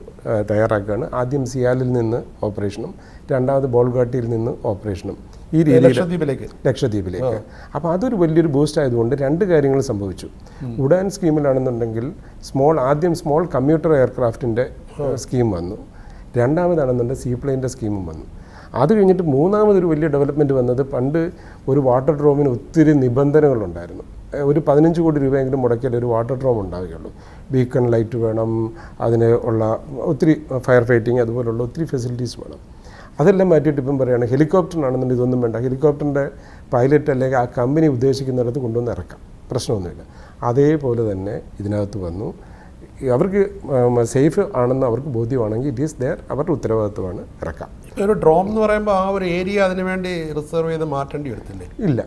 തയ്യാറാക്കുകയാണ്. ആദ്യം സിയാലിൽ നിന്ന് ഓപ്പറേഷനും രണ്ടാമത് ബോൾഗാട്ടിയിൽ നിന്ന് ഓപ്പറേഷനും ഈ രീതിയിൽ ലക്ഷദ്വീപിലേക്ക്. അപ്പോൾ അതൊരു വലിയൊരു ബൂസ്റ്റ് ആയതുകൊണ്ട് 2 കാര്യങ്ങൾ സംഭവിച്ചു. ഉഡാൻ സ്കീമിലാണെന്നുണ്ടെങ്കിൽ ആദ്യം സ്മോൾ കമ്മ്യൂട്ടർ എയർക്രാഫ്റ്റിൻ്റെ സ്കീം വന്നു. രണ്ടാമതാണെന്നുണ്ടെങ്കിൽ സീപ്ലെയിൻ്റെ സ്കീമും വന്നു. അത് കഴിഞ്ഞിട്ട് മൂന്നാമതൊരു വലിയ ഡെവലപ്മെൻറ്റ് വന്നത്, പണ്ട് ഒരു വാട്ടർ ഡ്രോമിന് ഒത്തിരി നിബന്ധനകളുണ്ടായിരുന്നു. ഒരു 15 കോടി രൂപയെങ്കിലും മുടക്കിയാൽ ഒരു വാട്ടർ ഡ്രോം ഉണ്ടാവുകയുള്ളൂ. ബീക്കൺ ലൈറ്റ് വേണം, അതിന് ഉള്ള ഒത്തിരി ഫയർ ഫൈറ്റിങ് അതുപോലുള്ള ഒത്തിരി ഫെസിലിറ്റീസ് വേണം. അതെല്ലാം മാറ്റിയിട്ട് ഇപ്പം പറയുകയാണ് ഹെലികോപ്റ്ററിനാണെന്നുണ്ടെങ്കിൽ ഇതൊന്നും വേണ്ട, ഹെലികോപ്റ്ററിൻ്റെ പൈലറ്റ് അല്ലെങ്കിൽ ആ കമ്പനി ഉദ്ദേശിക്കുന്നിടത്ത് കൊണ്ടുവന്ന് ഇറക്കാം, പ്രശ്നമൊന്നുമില്ല. അതേപോലെ തന്നെ ഇതിനകത്ത് വന്നു. അവർക്ക് സേഫ് ആണെന്ന് അവർക്ക് ബോധ്യമാണെങ്കിൽ ഇറ്റ് ഈസ് ദെയർ, അവരുടെ ഉത്തരവാദിത്വമാണ് ഇറക്കാം. ഒരു ഡ്രോം എന്ന് പറയുമ്പോൾ ആ ഒരു ഏരിയ അതിനു വേണ്ടി റിസർവ് ചെയ്ത് മാറ്റേണ്ടി വരത്തില്ലേ? ഇല്ല.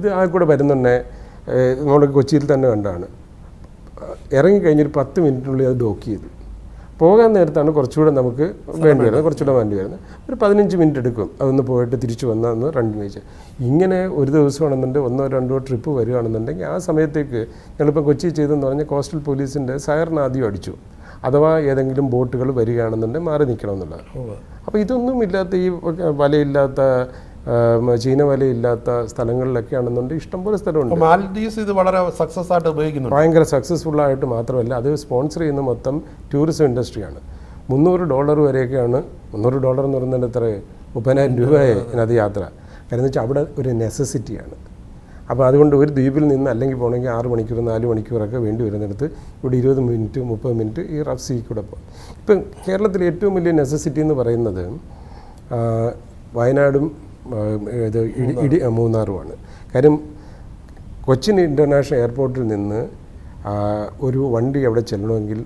ഇത് ആ കൂടെ വരുന്നുണ്ടേ. നമ്മൾ കൊച്ചിയിൽ തന്നെ കണ്ടാണ്, ഇറങ്ങിക്കഴിഞ്ഞൊരു 10 മിനിറ്റിനുള്ളിൽ അത് ഡോക്ക് ചെയ്തു. പോകാൻ നേരത്താണ് കുറച്ചുകൂടെ നമുക്ക് വേണ്ടി വരുന്നത്. ഒരു 15 മിനിറ്റ് എടുക്കും അതൊന്ന് പോയിട്ട് തിരിച്ചു വന്നതെന്ന് റണ്ണിങ് വെച്ച്. ഇങ്ങനെ ഒരു ദിവസമാണെന്നുണ്ടെങ്കിൽ 1-2 ട്രിപ്പ് വരികയാണെന്നുണ്ടെങ്കിൽ ആ സമയത്തേക്ക് ഞങ്ങളിപ്പോൾ കൊച്ചി ചെയ്തെന്ന് പറഞ്ഞാൽ കോസ്റ്റൽ പോലീസിൻ്റെ സൈറൻ ആദ്യം അടിച്ചു, അഥവാ ഏതെങ്കിലും ബോട്ടുകൾ വരികയാണെന്നുണ്ടെങ്കിൽ മാറി നിൽക്കണം എന്നുള്ളത്. അപ്പോൾ ഇതൊന്നും ഇല്ലാത്ത, ഈ വലയില്ലാത്ത ചീന വലയില്ലാത്ത സ്ഥലങ്ങളിലൊക്കെ ആണെന്നുണ്ടെങ്കിൽ ഇഷ്ടംപോലെ സ്ഥലമുണ്ട്. മാൽഡീവ്സ് ഇത് വളരെ സക്സസ് ആയിട്ട് ഉപയോഗിക്കുന്നു. ഭയങ്കര സക്സസ്ഫുള്ളായിട്ട് മാത്രമല്ല, അത് സ്പോൺസർ ചെയ്യുന്ന മൊത്തം ടൂറിസം ഇൻഡസ്ട്രിയാണ്. $300 വരെയൊക്കെയാണ്. $300 എന്ന് പറയുന്നത് എത്ര, 30,000 രൂപയെ ഇതിനകത്ത് യാത്ര. കാരണം വെച്ചാൽ അവിടെ ഒരു നെസസിറ്റിയാണ്. അപ്പോൾ അതുകൊണ്ട് ഒരു ദ്വീപിൽ നിന്ന് അല്ലെങ്കിൽ പോകണമെങ്കിൽ 6 മണിക്കൂർ 4 മണിക്കൂറൊക്കെ വേണ്ടി വരുന്നിടത്ത് ഇവിടെ 20 മിനിറ്റ് 30 മിനിറ്റ് ഈ റഫ് സീ കൂടെ പോകും. ഇപ്പം കേരളത്തിലെ ഏറ്റവും വലിയ നെസസിറ്റി എന്ന് പറയുന്നത് വയനാടും മൂന്നാറുമാണ്. കാര്യം കൊച്ചിൻ ഇൻ്റർനാഷണൽ എയർപോർട്ടിൽ നിന്ന് ഒരു വണ്ടി അവിടെ ചെല്ലണമെങ്കിൽ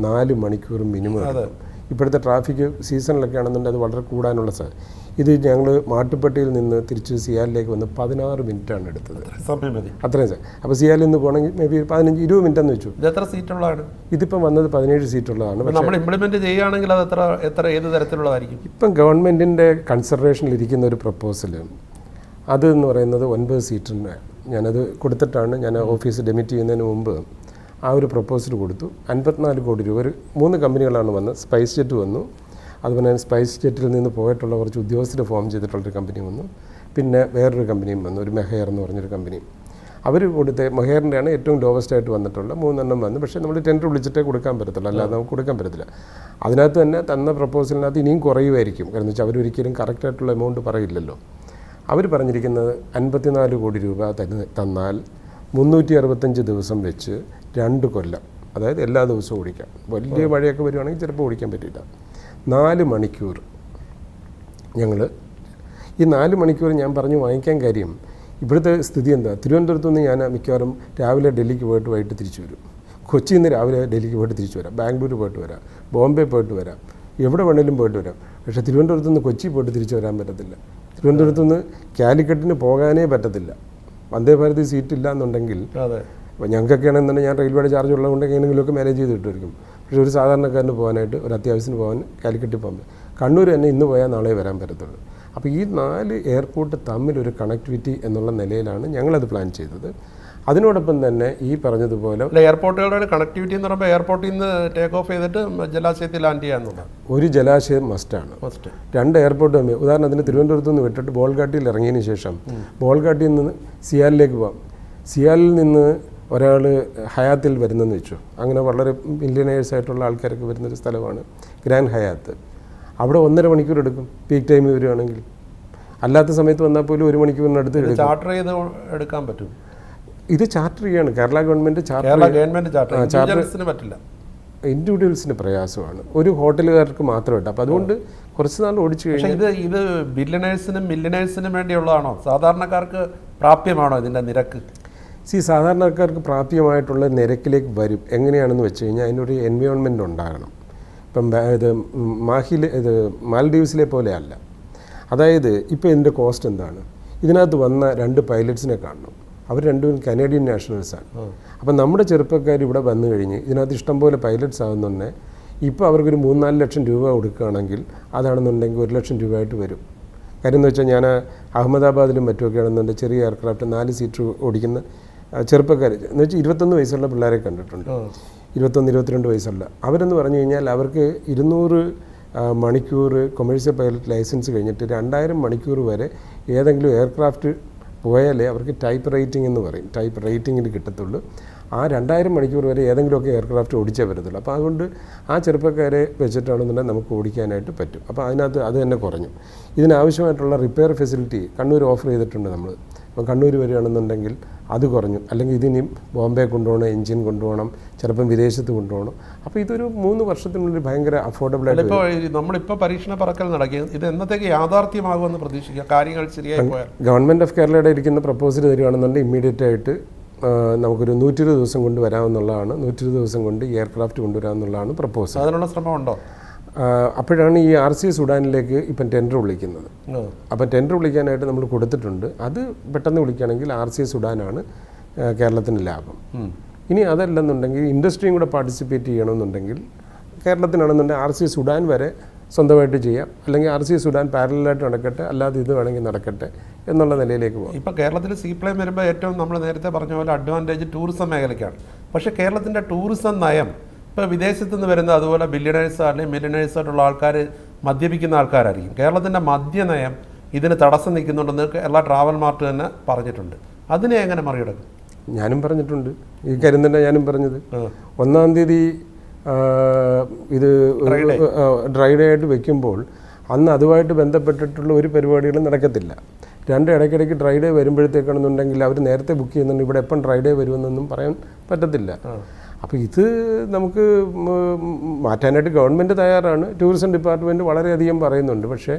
4 മണിക്കൂർ മിനിമം എടുക്കും. ഇപ്പോഴത്തെ ട്രാഫിക് സീസണിലൊക്കെ ആണെന്നുണ്ടെങ്കിൽ അത് വളരെ കൂടാനുള്ള സാധ്യത. ഇത് ഞങ്ങൾ മാട്ടുപ്പെട്ടിയിൽ നിന്ന് തിരിച്ച് സിയാലിലേക്ക് വന്ന് 16 മിനിറ്റാണ് എടുത്തത്. അത്രയും സാർ. അപ്പോൾ സിയാലിൽ നിന്ന് പോകണമെങ്കിൽ മേ ബി 15-20 മിനിറ്റെന്ന് വെച്ചു. എത്ര സീറ്റുള്ളതാണ്? ഇതിപ്പം വന്നത് 17 സീറ്റുള്ളതാണ്. നമ്മൾ ഇംപ്ലിമെൻറ്റ് ചെയ്യുകയാണെങ്കിൽ അത് ഏത് തരത്തിലുള്ളതായിരിക്കും? ഇപ്പം ഗവൺമെൻറ്റിൻ്റെ കൺസിഡറേഷനിലിരിക്കുന്ന ഒരു പ്രപ്പോസൽ അത് എന്ന് പറയുന്നത് 9 സീറ്റിൻ്റെ. ഞാനത് കൊടുത്തിട്ടാണ്, ഞാൻ ഓഫീസ് ഡെമിറ്റ് ചെയ്യുന്നതിന് മുമ്പ് ആ ഒരു പ്രപ്പോസൽ കൊടുത്തു. 54 കോടി രൂപ. 3 കമ്പനികളാണ് വന്നത്. സ്പൈസ് ജെറ്റ് വന്നു, അതുപോലെ തന്നെ സ്പൈസ് ജെറ്റിൽ നിന്ന് പോയിട്ടുള്ള കുറച്ച് ഉദ്യോഗസ്ഥർ ഫോം ചെയ്തിട്ടുള്ളൊരു കമ്പനി വന്നു. പിന്നെ വേറൊരു കമ്പനിയും വന്നു, ഒരു മെഹയർ എന്ന് പറഞ്ഞൊരു കമ്പനി. അവർ കൊടുത്ത മെഹയറിൻ്റെയാണ് ഏറ്റവും ലോവസ്റ്റ് ആയിട്ട് വന്നിട്ടുള്ള 3 എണ്ണം വന്നു. പക്ഷേ നമ്മൾ ടെൻഡർ വിളിച്ചിട്ടേ കൊടുക്കാൻ പറ്റത്തുള്ളൂ, അല്ലാതെ നമുക്ക് കൊടുക്കാൻ പറ്റത്തില്ല. അതിനകത്ത് തന്നെ തന്ന പ്രപ്പോസലിനകത്ത് ഇനിയും കുറയുമായിരിക്കും. കാരണം വെച്ചാൽ അവരൊരിക്കലും കറക്റ്റായിട്ടുള്ള എമൗണ്ട് പറയില്ലല്ലോ. അവർ പറഞ്ഞിരിക്കുന്നത് 54 കോടി രൂപ തന്നാൽ 365 ദിവസം വെച്ച് 2 കൊല്ലം, അതായത് എല്ലാ ദിവസവും ഓടിക്കാം. വലിയ മഴയൊക്കെ വരുവാണെങ്കിൽ ചിലപ്പോൾ ഓടിക്കാൻ പറ്റില്ല. 4 മണിക്കൂർ ഞങ്ങൾ ഈ 4 മണിക്കൂർ ഞാൻ പറഞ്ഞു വാങ്ങിക്കാൻ കാര്യം, ഇപ്പോഴത്തെ സ്ഥിതി എന്താ? തിരുവനന്തപുരത്ത് നിന്ന് ഞാൻ മിക്കവാറും രാവിലെ ഡൽഹിക്ക് പോയിട്ട് വൈകിട്ട് തിരിച്ചു വരും. കൊച്ചിയിൽ നിന്ന് രാവിലെ ഡൽഹിക്ക് പോയിട്ട് തിരിച്ചു വരാം, ബാംഗ്ലൂർ പോയിട്ട് വരാം, ബോംബെ പോയിട്ട് വരാം, എവിടെ വേണേലും പോയിട്ട് വരാം. പക്ഷേ തിരുവനന്തപുരത്ത് നിന്ന് കൊച്ചി പോയിട്ട് തിരിച്ചു വരാൻ പറ്റത്തില്ല. തിരുവനന്തപുരത്ത് നിന്ന് കാലിക്കറ്റിന് പോകാനേ പറ്റത്തില്ല. വന്ദേ ഭാരത് സീറ്റില്ല എന്നുണ്ടെങ്കിൽ അപ്പോൾ ഞങ്ങൾക്കൊക്കെ ആണെന്നുണ്ടെങ്കിൽ ഞാൻ റെയിൽവേയുടെ ചാർജ് ഉള്ളതുകൊണ്ട് എങ്ങനെയെങ്കിലുമൊക്കെ മാനേജ് ചെയ്ത് കിട്ടുമായിരിക്കും. പക്ഷേ ഒരു സാധാരണക്കാരന് പോകാനായിട്ട് ഒരു അത്യാവശ്യത്തിന് പോകാൻ കാലിക്കറ്റിൽ പോകാൻ പറ്റും. കണ്ണൂർ തന്നെ ഇന്ന് പോയാൽ നാളെ വരാൻ പറ്റത്തുള്ളൂ. അപ്പോൾ ഈ 4 എയർപോർട്ട് തമ്മിലൊരു കണക്ടിവിറ്റി എന്നുള്ള നിലയിലാണ് ഞങ്ങളത് പ്ലാൻ ചെയ്തത്. അതിനോടൊപ്പം തന്നെ ഈ പറഞ്ഞതുപോലെ എയർപോർട്ടുകളുടെ കണക്ടിവിറ്റി എന്ന് പറയുമ്പോൾ എയർപോർട്ടിൽ നിന്ന് ടേക്ക് ഓഫ് ചെയ്തിട്ട് ജലാശയത്തിൽ ലാൻഡ് ചെയ്യാന്നുള്ളത് ഒരു ജലാശയം മസ്റ്റാണ്. 2 എയർപോർട്ട് തമ്മിൽ, ഉദാഹരണത്തിന് തിരുവനന്തപുരത്ത് നിന്ന് വിട്ടിട്ട് ബോൾഗാട്ടിയിൽ ഇറങ്ങിയതിന് ശേഷം ബോൾഗാട്ടിയിൽ നിന്ന് സിയാലിലേക്ക് പോകാം. സിയാലിൽ നിന്ന് ഒരാൾ ഹയാത്തിൽ വരുന്നതെന്ന് വെച്ചു, അങ്ങനെ വളരെ മില്യനേഴ്സ് ആയിട്ടുള്ള ആൾക്കാരൊക്കെ വരുന്നൊരു സ്ഥലമാണ് ഗ്രാൻഡ് ഹയാത്ത്. അവിടെ 1.5 മണിക്കൂർ എടുക്കും പീക്ക് ടൈമിൽ വരികയാണെങ്കിൽ. അല്ലാത്ത സമയത്ത് വന്നാൽ പോലും 1 മണിക്കൂറിനടുത്ത് ചാർട്ടർ ചെയ്ത് എടുക്കാൻ പറ്റും. ഇത് ചാർട്ടർ ചെയ്യാണ് കേരള ഗവൺമെൻറ് പറ്റില്ല. ഇൻഡിവിജ്വൽസിന് പ്രയാസമാണ്, ഒരു ഹോട്ടലുകാർക്ക് മാത്രമായിട്ട്. അപ്പോൾ അതുകൊണ്ട് കുറച്ച് നാൾ ഓടിച്ചു കഴിഞ്ഞാൽ ഇത് ബില്യനേഴ്സിനും മില്യനേഴ്സിനും വേണ്ടിയുള്ളതാണോ? സാധാരണക്കാർക്ക് പ്രാപ്യമാണോ ഇതിൻ്റെ നിരക്ക്? സാധാരണക്കാർക്ക് പ്രാപ്യമായിട്ടുള്ള നിരക്കിലേക്ക് വരും. എങ്ങനെയാണെന്ന് വെച്ച് കഴിഞ്ഞാൽ അതിനൊരു എൻവയോൺമെൻറ്റ് ഉണ്ടാകണം. ഇപ്പം ഇത് മാൽഡീവ്സിലെ പോലെ അല്ല. അതായത് ഇപ്പോൾ ഇതിൻ്റെ കോസ്റ്റ് എന്താണ്? ഇതിനകത്ത് വന്ന 2 പൈലറ്റ്സിനെ കാണണം. അവർ രണ്ടും കനേഡിയൻ നാഷണൽസാണ്. അപ്പം നമ്മുടെ ചെറുപ്പക്കാർ ഇവിടെ വന്നു കഴിഞ്ഞ് ഇതിനകത്ത് ഇഷ്ടംപോലെ പൈലറ്റ്സ് ആകുന്നുണ്ടെ ഇപ്പോൾ അവർക്കൊരു 3-4 ലക്ഷം രൂപ കൊടുക്കുകയാണെങ്കിൽ അതാണെന്നുണ്ടെങ്കിൽ 1 ലക്ഷം രൂപയായിട്ട് വരും. കാര്യം എന്ന് വെച്ചാൽ ഞാൻ അഹമ്മദാബാദിലും മറ്റുമൊക്കെ ആണെന്നുണ്ടെങ്കിൽ ചെറിയ എയർക്രാഫ്റ്റ് 4 സീറ്റ് ഓടിക്കുന്ന ചെറുപ്പക്കാർ എന്ന് വെച്ചാൽ 21 വയസ്സുള്ള പിള്ളേരെ കണ്ടിട്ടുണ്ട്. 21-22 വയസ്സുള്ള അവരെന്ന് പറഞ്ഞു കഴിഞ്ഞാൽ അവർക്ക് 200 മണിക്കൂർ കൊമേഴ്സ്യൽ പൈലറ്റ് ലൈസൻസ് കഴിഞ്ഞിട്ട് 2000 മണിക്കൂർ വരെ ഏതെങ്കിലും എയർക്രാഫ്റ്റ് പോയാലേ അവർക്ക് ടൈപ്പ് റേറ്റിംഗ് എന്ന് പറയും, ടൈപ്പ് റേറ്റിങ്ങിൽ കിട്ടത്തുള്ളൂ. ആ 2000 മണിക്കൂർ വരെ ഏതെങ്കിലുമൊക്കെ എയർക്രാഫ്റ്റ് ഓടിച്ചേ വരത്തുള്ളൂ. അപ്പോൾ അതുകൊണ്ട് ആ ചെറുപ്പക്കാരെ വെച്ചിട്ടാണെന്നുണ്ടെങ്കിൽ നമുക്ക് ഓടിക്കാനായിട്ട് പറ്റും. അപ്പോൾ അതിനകത്ത് അത് തന്നെ കുറഞ്ഞു. ഇതിനാവശ്യമായിട്ടുള്ള റിപ്പയർ ഫെസിലിറ്റി കണ്ണൂർ ഓഫർ ചെയ്തിട്ടുണ്ട് നമ്മൾ. അപ്പോൾ കണ്ണൂർ വരികയാണെന്നുണ്ടെങ്കിൽ അത് കുറഞ്ഞു. അല്ലെങ്കിൽ ഇതിനും ബോംബെ കൊണ്ടുപോകണം, എൻജിൻ കൊണ്ടുപോകണം, ചിലപ്പം വിദേശത്ത് കൊണ്ടുപോകണം. അപ്പോൾ ഇതൊരു 3 വർഷത്തിനുള്ളിൽ ഭയങ്കര അഫോർഡബിൾ ആയിട്ട്. ഇപ്പോൾ നമ്മളിപ്പോൾ പരീക്ഷണ പറക്കൽ നടക്കി, ഇത് എന്നത്തേക്ക് യാഥാർത്ഥ്യമാകുമെന്ന് പ്രതീക്ഷിക്കുക? കാര്യങ്ങൾ ശരിയായി പോയാൽ ഗവൺമെൻറ് ഓഫ് കേരളയുടെ ഇരിക്കുന്ന പ്രപ്പോസൽ തരികയാണെന്നുണ്ടെങ്കിൽ ഇമ്മീഡിയറ്റ് ആയിട്ട് നമുക്കൊരു 120 ദിവസം കൊണ്ട് വരാമെന്നുള്ളതാണ്. 120 ദിവസം കൊണ്ട് ഈ എയർക്രാഫ്റ്റ് കൊണ്ടുവരാമെന്നുള്ളതാണ് പ്രപ്പോസൽ. അതിനുള്ള ശ്രമമുണ്ടോ? അപ്പോഴാണ് ഈ RCS ഉഡാനിലേക്ക് ഇപ്പം ടെൻഡർ വിളിക്കുന്നത്. അപ്പം ടെൻഡർ വിളിക്കാനായിട്ട് നമ്മൾ കൊടുത്തിട്ടുണ്ട്. അത് പെട്ടെന്ന് വിളിക്കുകയാണെങ്കിൽ RCS ഉഡാനാണ് കേരളത്തിന് ലാഭം. ഇനി അതല്ലെന്നുണ്ടെങ്കിൽ ഇൻഡസ്ട്രിയും കൂടെ പാർട്ടിസിപ്പേറ്റ് ചെയ്യണമെന്നുണ്ടെങ്കിൽ കേരളത്തിനാണെന്നുണ്ടെങ്കിൽ RCS ഉഡാൻ വരെ സ്വന്തമായിട്ട് ചെയ്യാം. അല്ലെങ്കിൽ RCS ഉഡാൻ പാരലായിട്ട് നടക്കട്ടെ, അല്ലാതെ ഇത് വേണമെങ്കിൽ നടക്കട്ടെ എന്നുള്ള നിലയിലേക്ക് പോകും. ഇപ്പോൾ കേരളത്തിൽ സീപ്ലെയിൻ വരുമ്പോൾ ഏറ്റവും നമ്മൾ നേരത്തെ പറഞ്ഞ പോലെ അഡ്വാൻറ്റേജ് ടൂറിസം മേഖലയ്ക്കാണ്. പക്ഷേ കേരളത്തിൻ്റെ ടൂറിസം നയം ഇപ്പോൾ വിദേശത്ത് നിന്ന് വരുന്ന അതുപോലെ ബില്യണേഴ്സ് അല്ലെങ്കിൽ മില്യണേഴ്സായിട്ടുള്ള ആൾക്കാർ മദ്യപിക്കുന്ന ആൾക്കാരായിരിക്കും. കേരളത്തിൻ്റെ മദ്യനയം ഇതിന് തടസ്സം നിൽക്കുന്നുണ്ടെന്ന് കേരള ട്രാവൽ മാർട്ട് തന്നെ പറഞ്ഞിട്ടുണ്ട്. അതിനെ എങ്ങനെ മറികടക്കും? ഞാനും പറഞ്ഞിട്ടുണ്ട് ഈ കാര്യം തന്നെ. ഞാനും പറഞ്ഞത് 1-ാം തീയതി ഇത് ഡ്രൈ ഡേ ആയിട്ട് വെക്കുമ്പോൾ അന്ന് അതുമായിട്ട് ബന്ധപ്പെട്ടിട്ടുള്ള ഒരു പരിപാടികളും നടക്കത്തില്ല. 2 ഇടയ്ക്കിടയ്ക്ക് ഡ്രൈ ഡേ വരുമ്പോഴത്തേക്കാണെന്നുണ്ടെങ്കിൽ അവർ നേരത്തെ ബുക്ക് ചെയ്യുന്നുണ്ട്. ഇവിടെ എപ്പം ഡ്രൈ ഡേ വരുമെന്നൊന്നും പറയാൻ പറ്റത്തില്ല. അപ്പോൾ ഇത് നമുക്ക് മാറ്റാനായിട്ട് ഗവൺമെൻറ് തയ്യാറാണ്. ടൂറിസം ഡിപ്പാർട്ട്മെൻറ്റ് വളരെയധികം പറയുന്നുണ്ട്. പക്ഷേ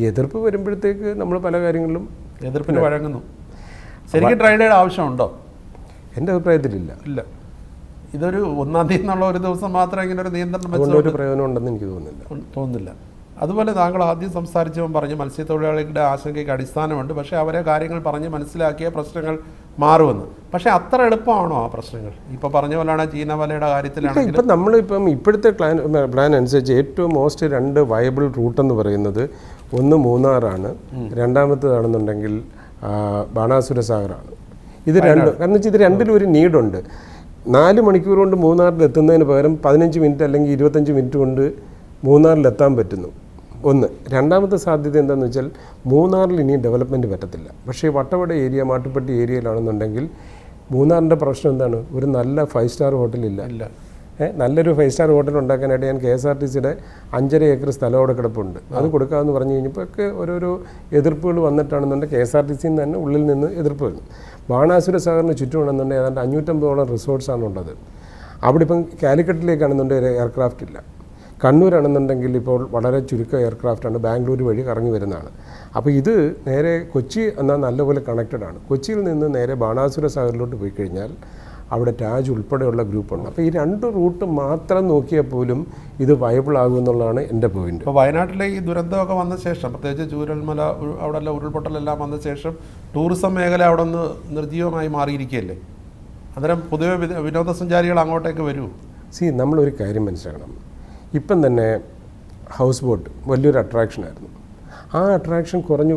എതിർപ്പ് വരുമ്പോഴത്തേക്ക് നമ്മൾ പല കാര്യങ്ങളിലും എതിർപ്പിന് വഴങ്ങുന്നു. ശരിക്കും ഡ്രൈ ഡേയുടെ ആവശ്യമുണ്ടോ? എൻ്റെ അഭിപ്രായത്തിലില്ല. ഇല്ല. ഇതൊരു 1-ാം തീയതി എന്നുള്ള ഒരു ദിവസം മാത്രം ഇങ്ങനെ ഒരു നിയന്ത്രണം ഒരു പ്രയോജനം ഉണ്ടെന്ന് എനിക്ക് തോന്നുന്നില്ല. അതുപോലെ താങ്കൾ ആദ്യം സംസാരിച്ചവൻ പറഞ്ഞു മത്സ്യത്തൊഴിലാളികളുടെ ആശങ്കയ്ക്ക് അടിസ്ഥാനമുണ്ട്, പക്ഷേ അവരെ കാര്യങ്ങൾ പറഞ്ഞ് മനസ്സിലാക്കിയ പ്രശ്നങ്ങൾ മാറുമെന്ന്. പക്ഷേ അത്ര എളുപ്പമാണോ ആ പ്രശ്നങ്ങൾ? ഇപ്പോൾ പറഞ്ഞ പോലെയാണ് ചീനവലയുടെ കാര്യത്തിലാണ്. ഇപ്പം നമ്മളിപ്പം ഇപ്പോഴത്തെ പ്ലാൻ അനുസരിച്ച് ഏറ്റവും മോസ്റ്റ് 2 വയബിൾ റൂട്ടെന്ന് പറയുന്നത് ഒന്ന് മൂന്നാറാണ്, രണ്ടാമത്തേതാണെന്നുണ്ടെങ്കിൽ ബാണാസുര സാഗറാണ്. ഇത് കാരണം വെച്ചാൽ ഇത് രണ്ടിലും ഒരു നീഡുണ്ട്. 4 മണിക്കൂർ കൊണ്ട് മൂന്നാറിൽ എത്തുന്നതിന് പകരം 15 മിനിറ്റ് അല്ലെങ്കിൽ 25 മിനിറ്റ് കൊണ്ട് മൂന്നാറിലെത്താൻ പറ്റുന്നു. ഒന്ന്. രണ്ടാമത്തെ സാധ്യത എന്താണെന്ന് വെച്ചാൽ മൂന്നാറിൽ ഇനി ഡെവലപ്മെൻറ്റ് പറ്റത്തില്ല. പക്ഷേ വട്ടവട ഏരിയ, മാട്ടുപ്പെട്ടി ഏരിയയിലാണെന്നുണ്ടെങ്കിൽ മൂന്നാറിൻ്റെ പ്രശ്നം എന്താണ്? ഒരു നല്ല 5 സ്റ്റാർ ഹോട്ടലില്ല. നല്ലൊരു 5 സ്റ്റാർ ഹോട്ടൽ ഉണ്ടാക്കാനായിട്ട് ഞാൻ KSRTCയുടെ 5.5 ഏക്കർ സ്ഥലം അവിടെ കിടപ്പുണ്ട്. അത് കൊടുക്കാമെന്ന് പറഞ്ഞു കഴിഞ്ഞപ്പോൾ ഒക്കെ ഓരോരോ എതിർപ്പുകൾ വന്നിട്ടാണെന്നുണ്ടെങ്കിൽ KSRTCയിൽ നിന്ന് തന്നെ ഉള്ളിൽ നിന്ന് എതിർപ്പ് വരുന്നു. ബാണാസുര സാഗറിന് ചുറ്റുമാണെന്നുണ്ടെങ്കിൽ ഏതാണ്ട് 550ഓളം റിസോർട്ട്സാണുള്ളത്. അവിടെ ഇപ്പം കാലിക്കറ്റിലേക്കാണെന്നുണ്ടെങ്കിൽ എയർക്രാഫ്റ്റ് ഇല്ല. കണ്ണൂരാണെന്നുണ്ടെങ്കിൽ ഇപ്പോൾ വളരെ ചുരുക്കം എയർക്രാഫ്റ്റാണ് ബാംഗ്ലൂർ വഴി കറങ്ങി വരുന്നതാണ്. അപ്പോൾ ഇത് നേരെ കൊച്ചി എന്നാൽ നല്ലപോലെ കണക്റ്റഡ് ആണ്. കൊച്ചിയിൽ നിന്ന് നേരെ ബാണാസുര സാഗറിലോട്ട് പോയി കഴിഞ്ഞാൽ അവിടെ ടാജ് ഉൾപ്പെടെയുള്ള ഗ്രൂപ്പുണ്ട്. അപ്പോൾ ഈ 2 റൂട്ട് മാത്രം നോക്കിയാൽ പോലും ഇത് വയബിൾ ആകുമെന്നുള്ളതാണ് എൻ്റെ പോയിന്റ്. ഇപ്പോൾ വയനാട്ടിലെ ഈ ദുരന്തമൊക്കെ വന്ന ശേഷം, പ്രത്യേകിച്ച് ചൂരൽമല അവിടെ ഉരുൾപൊട്ടലെല്ലാം വന്ന ശേഷം ടൂറിസം മേഖല അവിടെ നിന്ന് നിർജ്ജീവമായി മാറിയിരിക്കുകയല്ലേ. അന്നേരം പൊതുവെ വിനോദസഞ്ചാരികൾ അങ്ങോട്ടേക്ക് വരൂ. നമ്മളൊരു കാര്യം മനസ്സിലാക്കണം. ഇപ്പം തന്നെ ഹൗസ് ബോട്ട് വലിയൊരു അട്രാക്ഷനായിരുന്നു. ആ അട്രാക്ഷൻ കുറഞ്ഞു